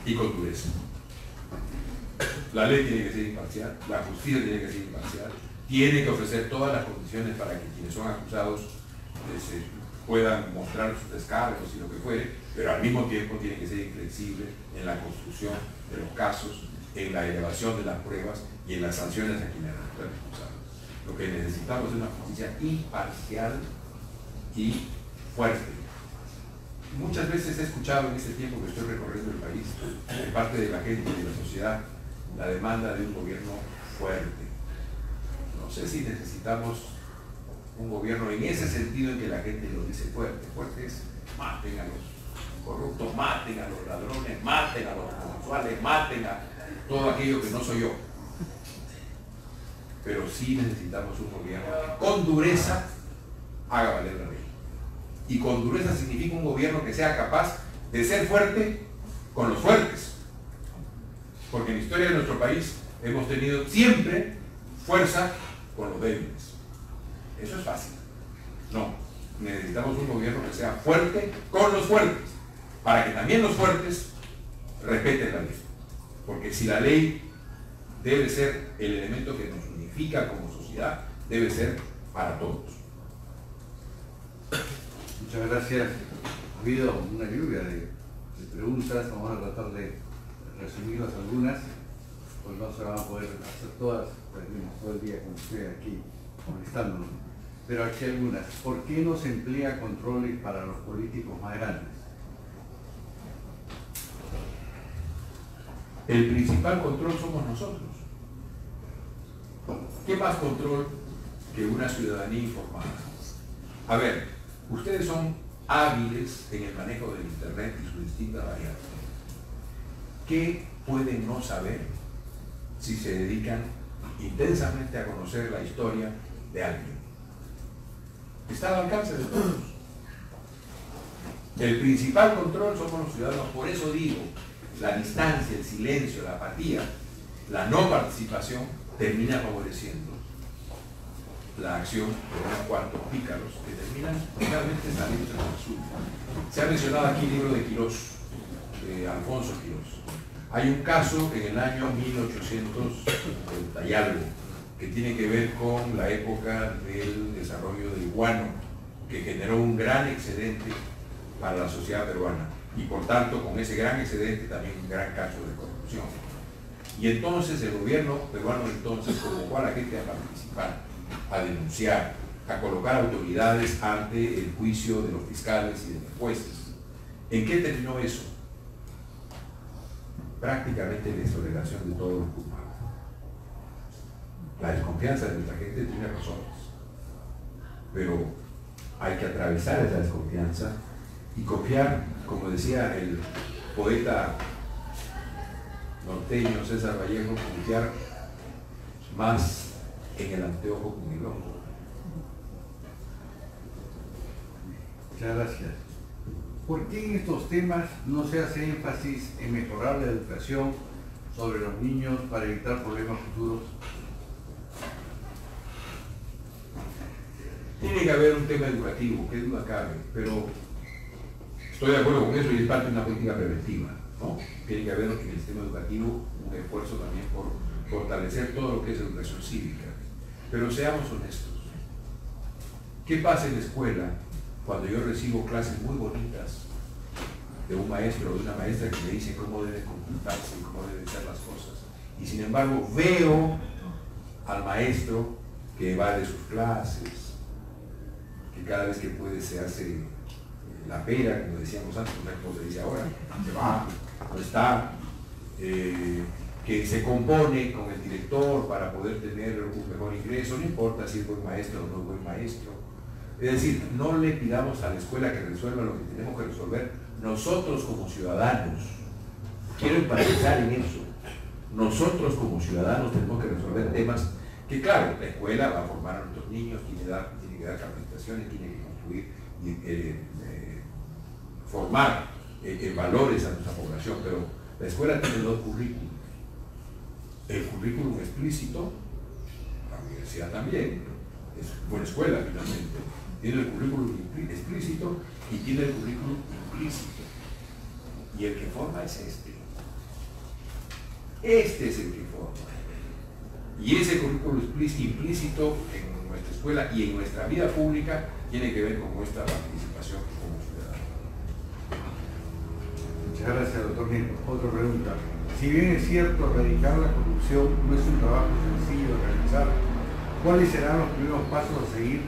y con dureza. La ley tiene que ser imparcial, la justicia tiene que ser imparcial, tiene que ofrecer todas las condiciones para que quienes son acusados puedan mostrar sus descargos y lo que fuere, pero al mismo tiempo tiene que ser inflexible en la construcción de los casos, en la elevación de las pruebas y en las sanciones a quienes resultan responsables. Lo que necesitamos es una justicia imparcial y fuerte. Muchas veces he escuchado en este tiempo que estoy recorriendo el país, de parte de la gente y de la sociedad, la demanda de un gobierno fuerte. No sé si necesitamos un gobierno en ese sentido en que la gente lo dice fuerte. Fuerte es: maten a los corruptos, maten a los ladrones, maten a los homosexuales, maten a todo aquello que no soy yo. Pero sí necesitamos un gobierno que con dureza haga valer la ley. Y con dureza significa un gobierno que sea capaz de ser fuerte con los fuertes. Porque en la historia de nuestro país hemos tenido siempre fuerza con los débiles. Eso es fácil. No, necesitamos un gobierno que sea fuerte con los fuertes, para que también los fuertes respeten la ley. Porque si la ley debe ser el elemento que nos unifica como sociedad, debe ser para todos. Muchas gracias. Ha habido una lluvia de preguntas, vamos a tratar de resumirlas algunas, pues no se van a poder hacer todas, perdimos todo el día con usted aquí molestándonos. Pero aquí algunas. ¿Por qué no se emplea controles para los políticos más grandes? El principal control somos nosotros. ¿Qué más control que una ciudadanía informada? A ver, Ustedes son hábiles en el manejo del Internet y sus distintas variantes. ¿Qué pueden no saber si se dedican intensamente a conocer la historia de alguien? Está al alcance de todos. El principal control somos los ciudadanos. Por eso digo, la distancia, el silencio, la apatía, la no participación termina favoreciendo la acción de unos cuantos pícaros que terminan finalmente saliendo en el sur. Se ha mencionado aquí el libro de Quirós, de Alfonso Quirós. Hay un caso en el año 1850 y algo que tiene que ver con la época del desarrollo del guano, que generó un gran excedente para la sociedad peruana y por tanto con ese gran excedente también un gran caso de corrupción. Y entonces el gobierno peruano entonces convocó a la gente a participar, a denunciar, a colocar autoridades ante el juicio de los fiscales y de los jueces. ¿En qué terminó eso? Prácticamente la exoneración de todos los culpables. La desconfianza de nuestra gente tiene razones, pero hay que atravesar esa desconfianza y confiar, como decía el poeta norteño César Vallejo, confiar más en el anteojo que en el ojo. Muchas gracias. ¿Por qué en estos temas no se hace énfasis en mejorar la educación sobre los niños para evitar problemas futuros? Tiene que haber un tema educativo, qué duda cabe, pero estoy de acuerdo con eso y es parte de una política preventiva, ¿no? Tiene que haber en el sistema educativo un esfuerzo también por fortalecer todo lo que es educación cívica. Pero seamos honestos. ¿Qué pasa en la escuela cuando yo recibo clases muy bonitas de un maestro o de una maestra que me dice cómo deben comportarse y cómo deben ser las cosas? Y sin embargo veo al maestro que evade sus clases, que cada vez que puede se hace la pera, como decíamos antes, no es como se dice ahora, se va, no está, que se compone con el director para poder tener un mejor ingreso, no importa si es buen maestro o no es buen maestro. Es decir, no le pidamos a la escuela que resuelva lo que tenemos que resolver nosotros como ciudadanos. Quiero enfatizar en eso. Nosotros como ciudadanos tenemos que resolver temas que, claro, la escuela va a formar a nuestros niños, tiene que dar capacitaciones, tiene que construir y formar valores a nuestra población, pero la escuela tiene dos currículos. El currículum explícito, la universidad también, es buena escuela finalmente, tiene el currículum explícito y tiene el currículum implícito. Y el que forma es este. Este es el que forma. Y ese currículum implícito en nuestra escuela y en nuestra vida pública tiene que ver con nuestra participación como ciudadanos. Muchas gracias, doctor Nieto. Otra pregunta. Si bien es cierto, erradicar la corrupción no es un trabajo sencillo de realizar, ¿cuáles serán los primeros pasos a seguir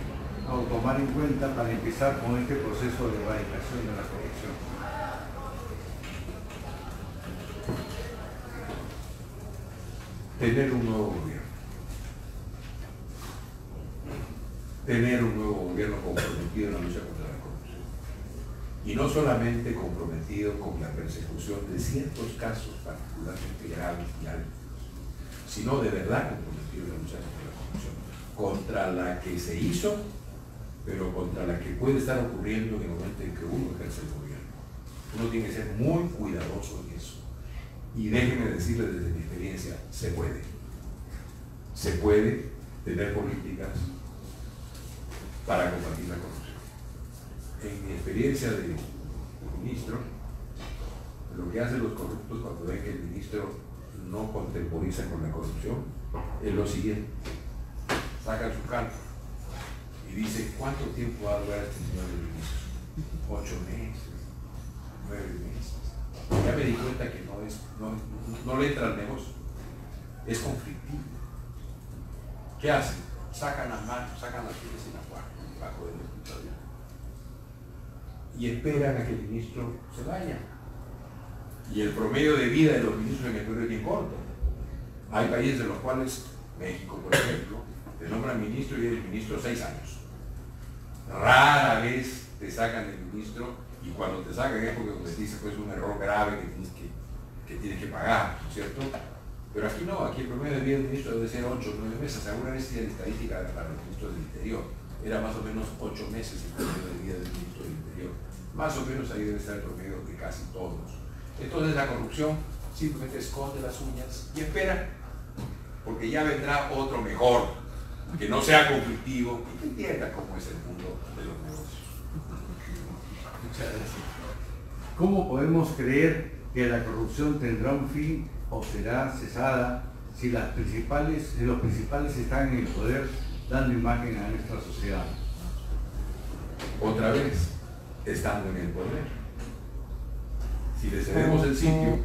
o tomar en cuenta para empezar con este proceso de erradicación de la corrupción? Tener un nuevo gobierno. Tener un nuevo gobierno comprometido en la lucha contra la corrupción. Y no solamente comprometido con la persecución de ciertos casos particularmente graves y altos, sino de verdad comprometido en la lucha contra la corrupción, contra la que se hizo, pero contra la que puede estar ocurriendo en el momento en que uno ejerce el gobierno. Uno tiene que ser muy cuidadoso en eso. Y déjenme decirles desde mi experiencia, se puede. Se puede tener políticas para combatir la corrupción. En mi experiencia de ministro, lo que hacen los corruptos cuando ven que el ministro no contemporiza con la corrupción es lo siguiente: sacan su cálculo y dice ¿cuánto tiempo va a durar este señor el ministro? 8 meses, 9 meses. Ya me di cuenta que no le entra al negocio, es conflictivo. ¿Qué hacen? Sacan las manos, sacan las pies y las guardan bajo del escritorio y esperan a que el ministro se vaya. Y el promedio de vida de los ministros en el Perú es bien corto. Hay países en los cuales, México por ejemplo, te nombran ministro y eres ministro 6 años. Rara vez te sacan del ministro, y cuando te sacan es porque cometiste pues un error grave que tienes que pagar, ¿no es cierto? Pero aquí no, aquí el promedio de vida del ministro debe ser 8 o 9 meses. Alguna vez tiene la estadística para los ministros del Interior. Era más o menos 8 meses el promedio de vida del ministro del Interior. Más o menos ahí debe estar el promedio de casi todos. Entonces la corrupción simplemente esconde las uñas y espera, porque ya vendrá otro mejor, que no sea conflictivo y que entienda cómo es el mundo de los negocios. Muchas gracias. ¿Cómo podemos creer que la corrupción tendrá un fin o será cesada si los principales están en el poder dando imagen a nuestra sociedad? Otra vez, estando en el poder. Si le cedemos el sitio,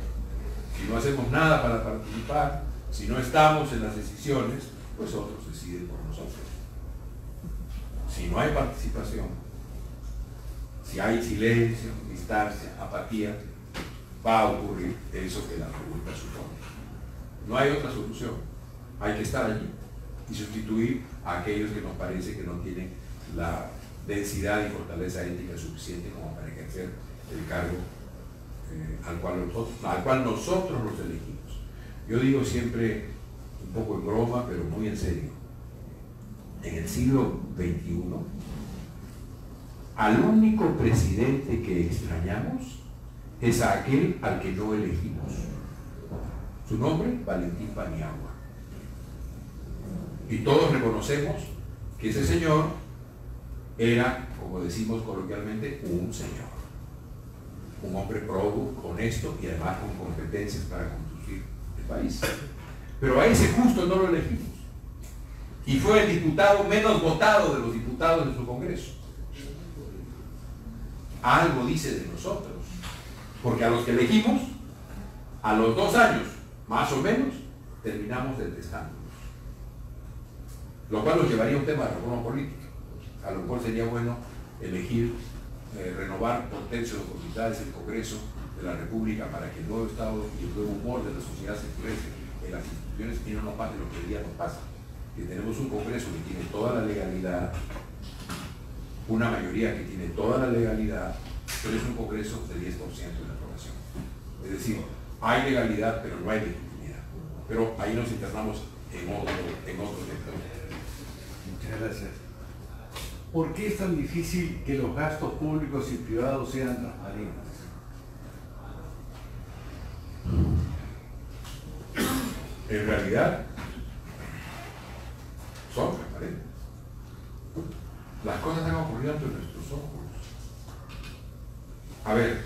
si no hacemos nada para participar, si no estamos en las decisiones, pues otros deciden por nosotros. Si no hay participación, si hay silencio, distancia, apatía, va a ocurrir eso que la pregunta supone. No hay otra solución. Hay que estar allí y sustituir a aquellos que nos parece que no tienen la densidad y fortaleza ética suficiente como para ejercer el cargo al cual nosotros nos elegimos. Yo digo siempre, un poco en broma, pero muy en serio, en el siglo XXI, al único presidente que extrañamos es a aquel al que no elegimos. Su nombre, Valentín Paniagua. Y todos reconocemos que ese señor era, como decimos coloquialmente, un señor. Un hombre probo, honesto y además con competencias para conducir el país. Pero a ese justo no lo elegimos. Y fue el diputado menos votado de los diputados de su Congreso. Algo dice de nosotros. Porque a los que elegimos, a los 2 años, más o menos, terminamos detestándolos. Lo cual nos llevaría a un tema de reforma política. A lo mejor sería bueno elegir, renovar por tercios o por mitades el Congreso de la República para que el nuevo Estado y el nuevo humor de la sociedad se exprese en las instituciones y no nos pase lo que hoy día nos pasa. Que tenemos un Congreso que tiene toda la legalidad, una mayoría que tiene toda la legalidad, pero es un Congreso de 10% de la aprobación. Es decir, hay legalidad, pero no hay legitimidad. Pero ahí nos internamos en otro tema. Muchas gracias. ¿Por qué es tan difícil que los gastos públicos y privados sean transparentes? En realidad, son transparentes. Las cosas han ocurrido ante nuestros ojos. A ver,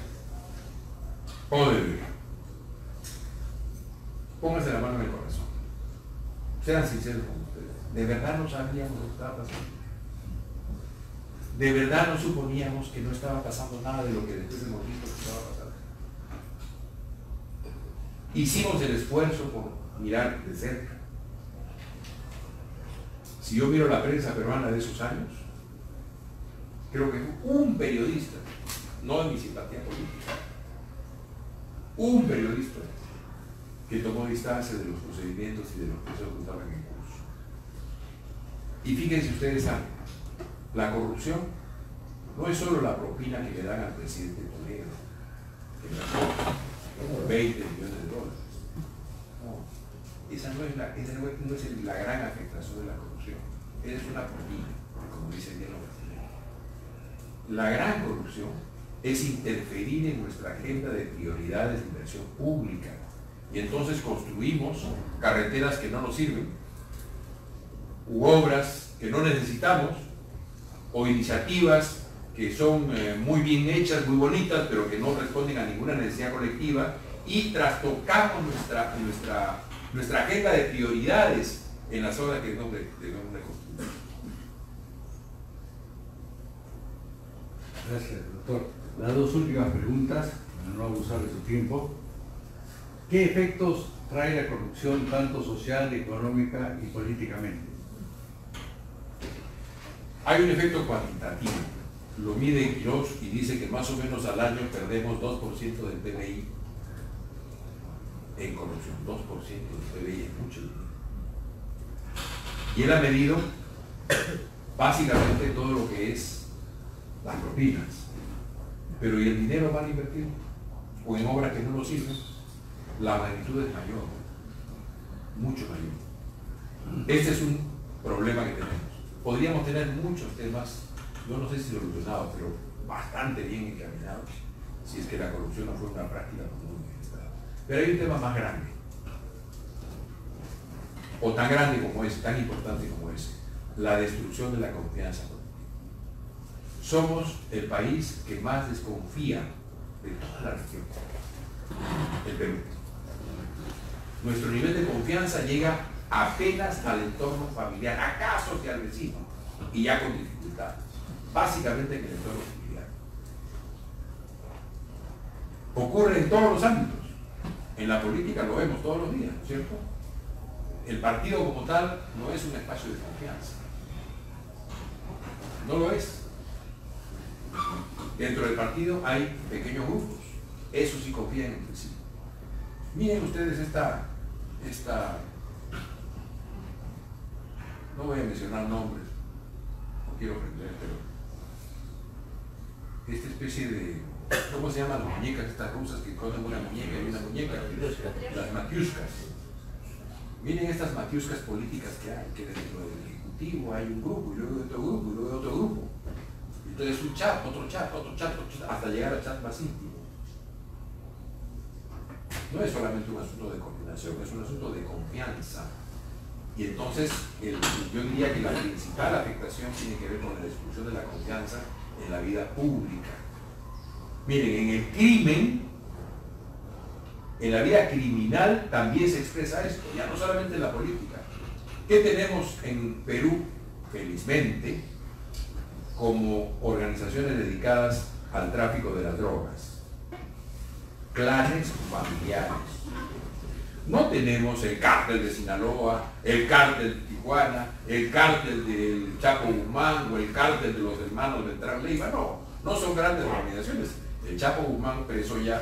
pónganse la mano en el corazón. Sean sinceros con ustedes. ¿De verdad no sabíamos lo que estaba pasando? ¿De verdad no suponíamos que no estaba pasando nada de lo que después hemos visto que estaba pasando? Hicimos el esfuerzo por mirar de cerca. Si yo miro la prensa peruana de esos años, creo que un periodista, no de mi simpatía política, un periodista que tomó distancia de los procedimientos y de los procesos que estaban en curso. Y fíjense ustedes algo, la corrupción no es solo la propina que le dan al presidente Toledo, que le dan 20 millones de dólares. No, esa no es la gran afectación de la corrupción. Es una propina, como dicen bien los brasileños. La gran corrupción es interferir en nuestra agenda de prioridades de inversión pública. Y entonces construimos carreteras que no nos sirven, u obras que no necesitamos, o iniciativas que son muy bien hechas, muy bonitas, pero que no responden a ninguna necesidad colectiva, y trastocamos nuestra agenda de prioridades en las obras que debemos de construir. Gracias, doctor. Las 2 últimas preguntas, para no abusar de su tiempo. ¿Qué efectos trae la corrupción tanto social, económica y políticamente? Hay un efecto cuantitativo. Lo mide Quirós y dice que más o menos al año perdemos 2% del PBI en corrupción. 2% del PBI es mucho dinero. Y él ha medido básicamente todo lo que es las propinas. Pero ¿y el dinero mal invertido? O en obras que no nos sirven, la magnitud es mayor, mucho mayor. Este es un problema que tenemos. Podríamos tener muchos temas, yo no sé si solucionados, pero bastante bien encaminados, si es que la corrupción no fue una práctica común en el Estado. Pero hay un tema más grande, o tan grande como ese, tan importante como ese, la destrucción de la confianza política. Somos el país que más desconfía de toda la región, el Perú. Nuestro nivel de confianza llega apenas al entorno familiar, acaso que al vecino, y ya con dificultades, básicamente en el entorno familiar. Ocurre en todos los ámbitos. En la política lo vemos todos los días, ¿no es cierto? El partido como tal no es un espacio de confianza. No lo es. Dentro del partido hay pequeños grupos. Esos sí confían entre sí. Miren ustedes esta no voy a mencionar nombres, no quiero ofender, pero esta especie de, ¿cómo se llaman las muñecas estas rusas que cogen una muñeca y una muñeca? Las matiushkas. Miren estas matiushkas políticas que hay, que dentro del Ejecutivo hay un grupo, y luego otro grupo, y luego otro grupo. Entonces un chat, otro chat, otro chat, otro chat, hasta llegar al chat más íntimo. No es solamente un asunto de coordinación, es un asunto de confianza. Y entonces yo diría que la principal afectación tiene que ver con la destrucción de la confianza en la vida pública. Miren, en el crimen, en la vida criminal también se expresa esto, ya no solamente en la política. ¿Qué tenemos en Perú, felizmente, como organizaciones dedicadas al tráfico de las drogas? Clanes familiares. No tenemos el cártel de Sinaloa, el cártel de Tijuana, el cártel del Chapo Guzmán o el cártel de los hermanos Beltrán Leiva. No son grandes organizaciones. El Chapo Guzmán, preso ya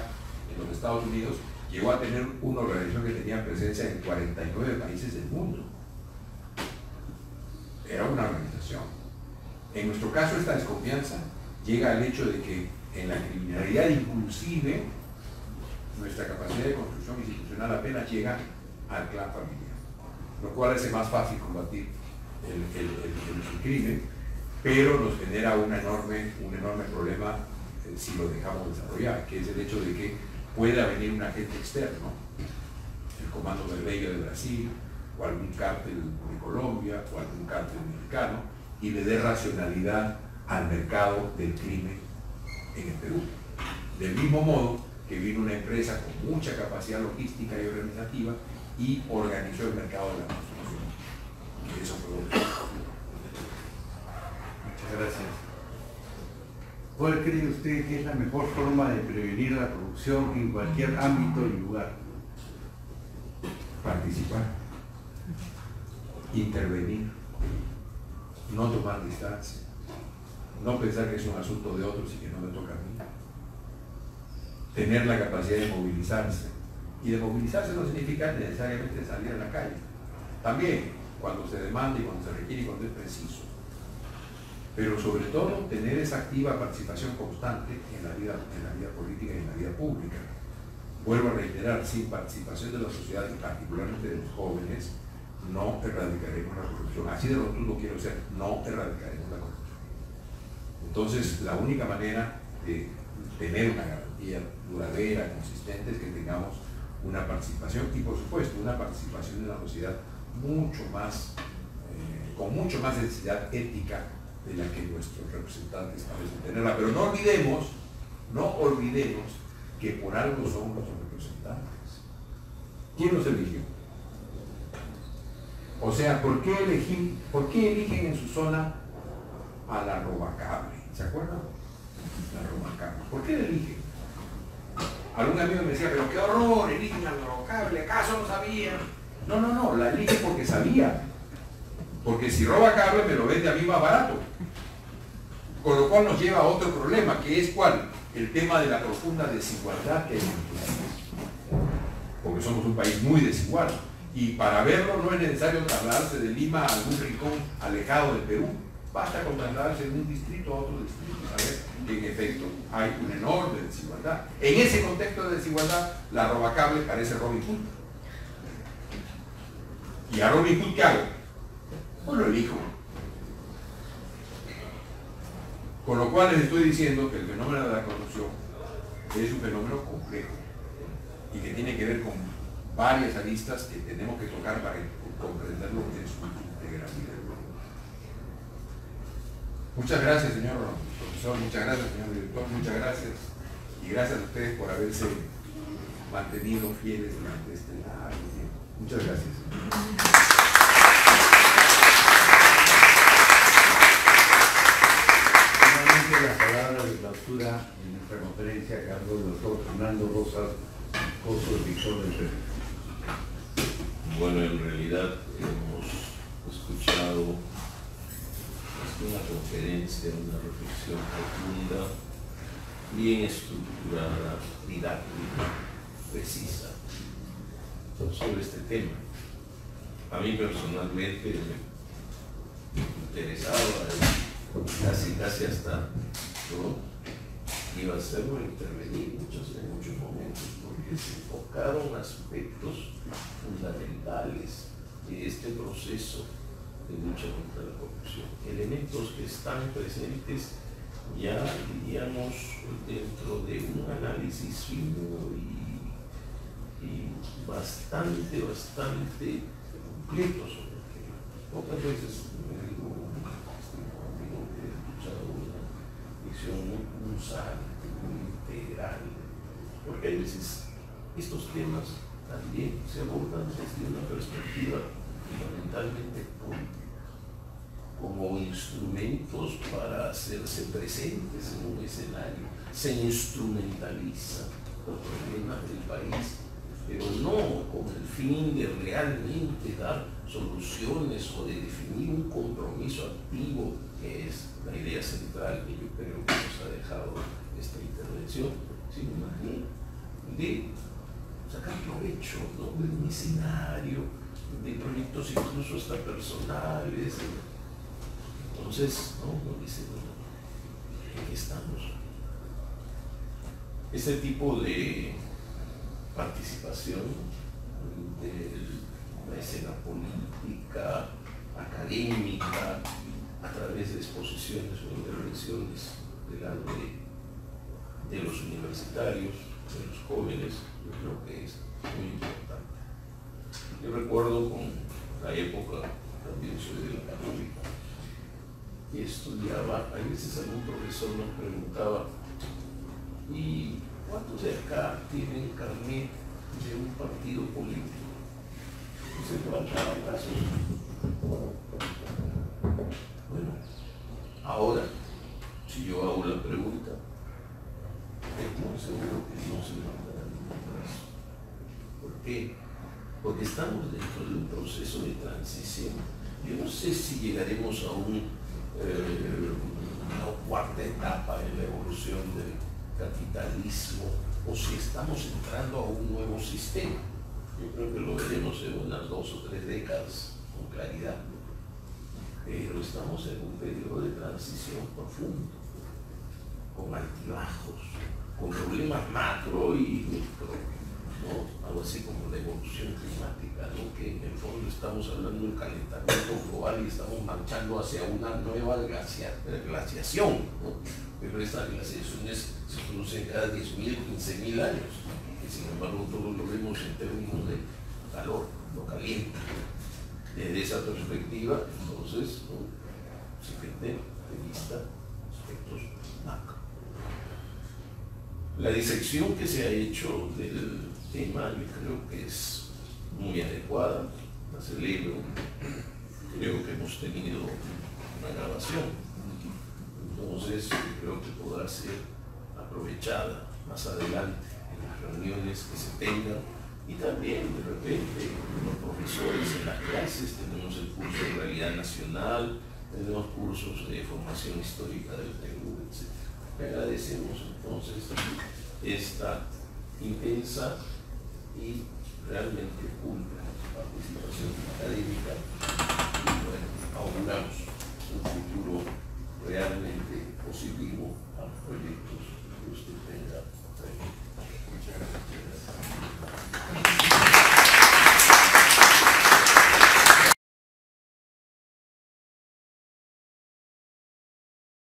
en los Estados Unidos, llegó a tener una organización que tenía presencia en 49 países del mundo. Era una organización. En nuestro caso, esta desconfianza llega al hecho de que en la criminalidad inclusive nuestra capacidad de construcción institucional apenas llega al clan familiar, lo cual hace más fácil combatir el crimen, pero nos genera un enorme problema si lo dejamos desarrollar, que es el hecho de que pueda venir un agente externo, el Comando Vermelho de Brasil, o algún cártel de Colombia, o algún cártel mexicano, y le dé racionalidad al mercado del crimen en el Perú. Del mismo modo que vino una empresa con mucha capacidad logística y organizativa y organizó el mercado de la construcción. Y eso fue otro. Muchas gracias. ¿Cuál cree usted que es la mejor forma de prevenir la corrupción en cualquier ámbito y lugar? Participar, intervenir, no tomar distancia, no pensar que es un asunto de otros y que no me toca a mí. Tener la capacidad de movilizarse. Y de movilizarse no significa necesariamente salir a la calle. También, cuando se demanda y cuando se requiere y cuando es preciso. Pero sobre todo, tener esa activa participación constante en la vida política y en la vida pública. Vuelvo a reiterar, sin participación de la sociedad y particularmente de los jóvenes, no erradicaremos la corrupción. Así de rotundo quiero ser, no erradicaremos la corrupción. Entonces, la única manera de tener una garantía duradera, consistente, es que tengamos una participación y por supuesto una participación de la sociedad mucho más, con mucho más densidad ética de la que nuestros representantes parecen tenerla. Pero no olvidemos que por algo son nuestros representantes. ¿Quién los eligió? O sea, ¿por qué eligen en su zona a la Robacable? ¿Se acuerdan? La Robacable. ¿Por qué la eligen? Algún amigo me decía, pero qué horror, eligen a la Robacable, ¿acaso no sabían? No, la eligen porque sabía. Porque si Robacable me lo vende a mí más barato. Con lo cual nos lleva a otro problema, que es ¿cuál? El tema de la profunda desigualdad que hay en nuestro país. Porque somos un país muy desigual. Y para verlo no es necesario trasladarse de Lima a algún rincón alejado del Perú. Basta con trasladarse de un distrito a otro distrito y saber que en efecto hay una enorme desigualdad. En ese contexto de desigualdad, la robacable parece Robin Hood. ¿Y a Robin Hood qué hago? Pues lo elijo. Con lo cual les estoy diciendo que el fenómeno de la corrupción es un fenómeno complejo y que tiene que ver con varias aristas que tenemos que tocar para comprenderlo en su integralidad. Muchas gracias, señor profesor, muchas gracias, señor director, muchas gracias. Y gracias a ustedes por haberse mantenido fieles durante este largo tiempo. Muchas gracias. La palabra de clausura en nuestra conferencia a cargo del doctor Fernando Rosas Coso, director del CERN. Bueno, en realidad hemos escuchado una conferencia, una reflexión profunda, bien estructurada, didáctica, precisa, sobre este tema. A mí personalmente me interesaba, casi hasta, ¿no?, iba a hacerlo intervenir en muchos momentos, porque se enfocaron aspectos fundamentales de este proceso de lucha contra la corrupción, elementos que están presentes ya, diríamos, dentro de un análisis fino y bastante completo sobre el tema. Pocas veces me digo que he escuchado una visión muy punzante, muy integral, porque hay veces estos temas también se abordan desde una perspectiva fundamentalmente política, como instrumentos para hacerse presentes en un escenario. Se instrumentaliza los problemas del país, pero no con el fin de realmente dar soluciones o de definir un compromiso activo, que es la idea central que yo creo que nos ha dejado esta intervención, sino más bien de sacar provecho, ¿no?, de un escenario, de proyectos incluso hasta personales. Entonces, no dice, bueno, ¿en qué estamos? Este tipo de participación de la escena política, académica, a través de exposiciones o intervenciones delante de los universitarios, de los jóvenes, yo creo que es muy importante. Yo recuerdo con la época, también soy de la Católica, y estudiaba, a veces algún profesor nos preguntaba, ¿y cuántos de acá tienen carnet de un partido político? Y se levantaban brazos. Bueno, ahora, si yo hago la pregunta, estoy seguro que no se levantará ningún brazo. ¿Por qué? Porque estamos dentro de un proceso de transición. Yo no sé si llegaremos a una cuarta etapa en la evolución del capitalismo o si estamos entrando a un nuevo sistema. Yo creo que lo veremos en unas 2 o 3 décadas con claridad, pero estamos en un periodo de transición profundo, con altibajos, con problemas macro y micro, ¿no? Algo así como la evolución climática, ¿no?, que en el fondo estamos hablando del calentamiento global y estamos marchando hacia una nueva glaciación, ¿no? Pero estas glaciaciones se producen cada 10.000, 15.000 años, y sin embargo todos lo vemos en términos de calor, lo caliente. Desde esa perspectiva, entonces, ¿no?, se pierde de vista aspectos macro. La disección que se ha hecho del tema, yo creo que es muy adecuada, la celebro. Creo que hemos tenido una grabación, entonces creo que podrá ser aprovechada más adelante en las reuniones que se tengan, y también de repente los profesores en las clases. Tenemos el curso de Realidad Nacional, tenemos cursos de formación histórica del Perú, etc. Le agradecemos entonces esta intensa y realmente pública participación académica, y bueno, auguramos un futuro realmente positivo a los proyectos